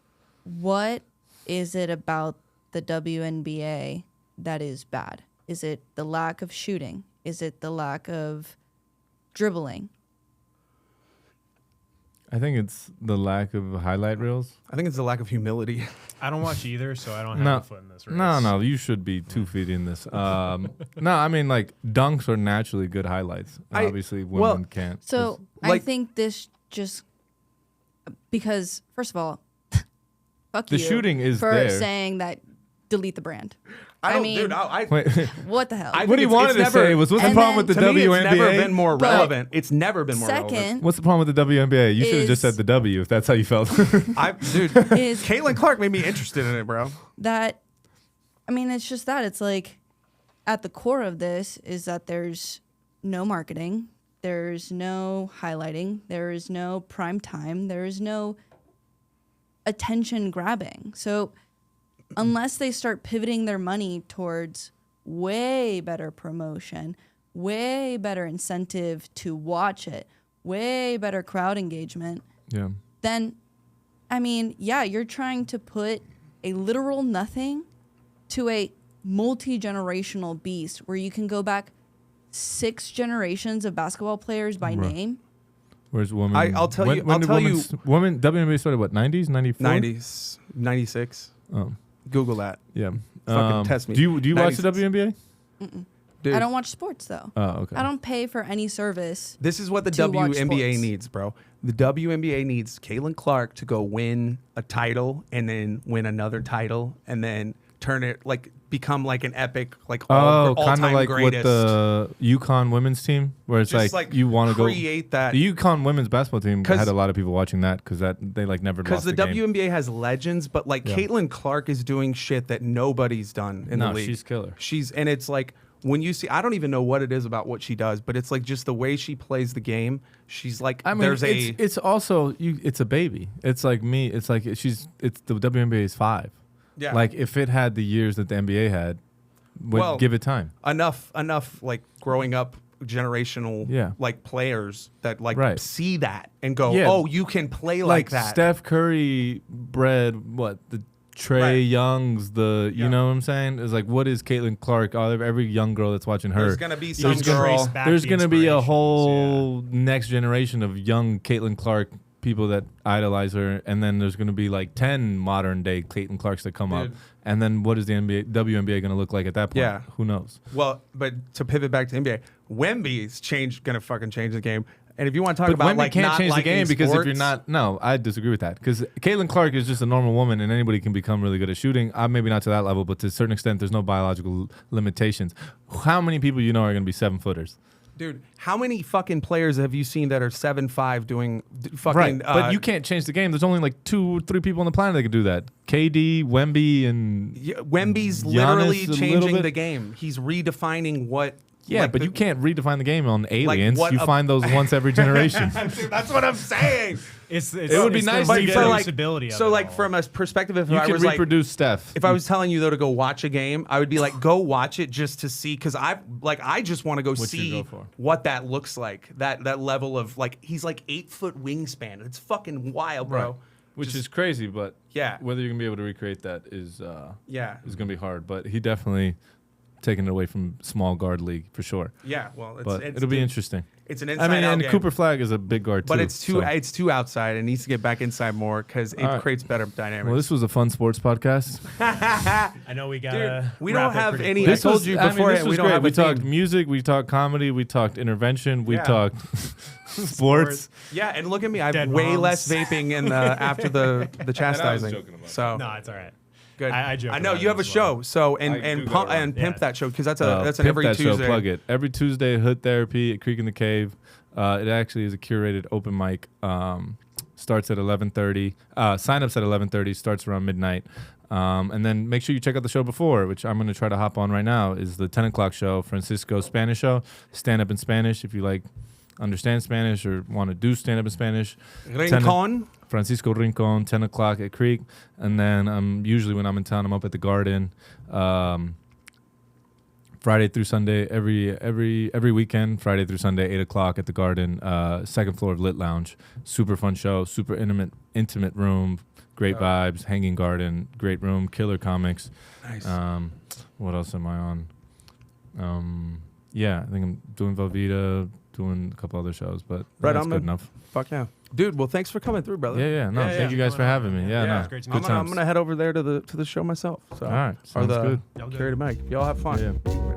what is it about the WNBA that is bad? Is it the lack of shooting? Is it the lack of dribbling? I think it's the lack of highlight reels. I think it's the lack of humility. I don't watch either, so I don't have a foot in this race. No, you should be 2 feet in this. No, I mean, like, dunks are naturally good highlights. Obviously, women can't. So I think this just, because, first of all, fuck the you shooting is for there. saying that delete the brand. Wait, What the hell? What he wanted to say was, what's the problem with the WNBA? It's never been more relevant. It's never been more relevant. Second, What's the problem with the WNBA? You should have just said the W if that's how you felt. Caitlin Clark made me interested in it, bro. It's just that. It's like, at the core of this is that there's no marketing, there's no highlighting, there is no prime time, there is no attention grabbing. So unless they start pivoting their money towards way better promotion, way better incentive to watch it, way better crowd engagement, then, you're trying to put a literal nothing to a multi-generational beast where you can go back 6 generations of basketball players by name. Where's women? I'll tell you. Women, WNBA started what, 90s, 94? 90s, 96. Oh. Google that. Yeah. Fucking test me. Do you watch the WNBA? Dude. I don't watch sports, though. Oh, okay. I don't pay for any service. This is what the to watch WNBA sports. needs, bro. The WNBA needs Caitlin Clark to go win a title and then win another title and then turn it, become like an epic, all-time like greatest. with the UConn women's team, where it's Just like you want to go create that. The UConn women's basketball team had a lot of people watching that because they never lost the a game. WNBA has legends, but Caitlin Clark is doing shit that nobody's done in the league. She's killer. And it's like, when you see, I don't even know what it is about what she does, but it's like just the way she plays the game. She's like, it's also it's a baby. It's like me. It's like the WNBA is 5. Yeah. Like if it had the years that the NBA had, give it time. Enough like growing up generational players that see that and go, oh, you can play like that. Steph Curry bred the Trey Youngs, you know what I'm saying? It's like, what is Caitlin Clark? Every young girl that's watching her. There's going to be some girl. There's going to be a whole next generation of young Caitlin Clark people that idolize her, and then there's going to be 10 modern day Caitlin Clarks that come up. And then what is the WNBA going to look like at that point? Yeah. Who knows? Well, but to pivot back to NBA, Wemby's going to fucking change the game. And if you want to talk But about women like can't not change the liking game because if you're sports- not, no, I disagree with that. Because Caitlin Clark is just a normal woman, and anybody can become really good at shooting. Maybe not to that level, but to a certain extent, there's no biological limitations. How many people you know are going to be 7-footers? Dude, how many fucking players have you seen that are 7'5" doing fucking? Right, but you can't change the game. There's only like 2 or 3 people on the planet that can do that. KD, Wemby, and Wemby's Giannis literally a little changing bit. the game. He's redefining what. Yeah, like but you can't redefine the game on aliens. what you a- find those once every generation. Dude, that's what I'm saying. It would be nice to get reproducibility. So like from a perspective, if You I can was like, reproduce Steph. if I was telling you though to go watch a game, I would be like, go watch it just to see, because I just want to go you see go for? what that looks like. That level of like, he's like 8-foot wingspan. It's fucking wild, bro. Right. Which is crazy, but Yeah. whether you're gonna be able to recreate that is Yeah. is gonna be hard. But he definitely taken it away from small guard league for sure. Yeah, well, But it'll be interesting. It's an inside I mean, out and game. Cooper Flag is a big guard too. But it's too so- outside. It needs to get back inside more because it All right. creates better dynamics. Well, this was a fun sports podcast. I know we got. Dude, we don't have any. This I told was- you I mean, before. this was We don't great. have We a theme. talked music, we talked comedy, we talked intervention, we Yeah. talked sports. Yeah, and look at me. I have Dead way moms. less vaping in the after the chastising. joking about So No, it's all right. good. I joke I know about you it have a as well. show. So I do and go pump, around. and pimp Yeah. that show because that's an Pimp every that Tuesday. show, plug it. Every Tuesday, Hood Therapy at Creek in the Cave. It actually is a curated open mic. Starts at 11:30. Sign-ups at 11:30. Starts around midnight. And then make sure you check out the show before, which I'm going to try to hop on right now, is the 10 o'clock show, Francisco Spanish show. Stand up in Spanish if you like understand Spanish or want to do stand up in Spanish. Rincon. Francisco Rincon, 10 o'clock at Creek. And then usually when I'm in town, I'm up at the Garden. Friday through Sunday, every weekend, Friday through Sunday, 8 o'clock at the Garden, second floor of Lit Lounge. Super fun show, super intimate room, great vibes, hanging garden, great room, killer comics. Nice. What else am I on? Yeah, I think I'm doing Velveeta, doing a couple other shows, but Right that's on, good man. enough. Fuck yeah, dude. Well, thanks for coming through, brother. Yeah. No, Yeah, thank yeah. you guys for having me. Yeah, no, it's great to good meet you. I'm times. gonna head over there to the show myself. So All right, or sounds the good. Y'all good. curated mic. Y'all have fun. Yeah.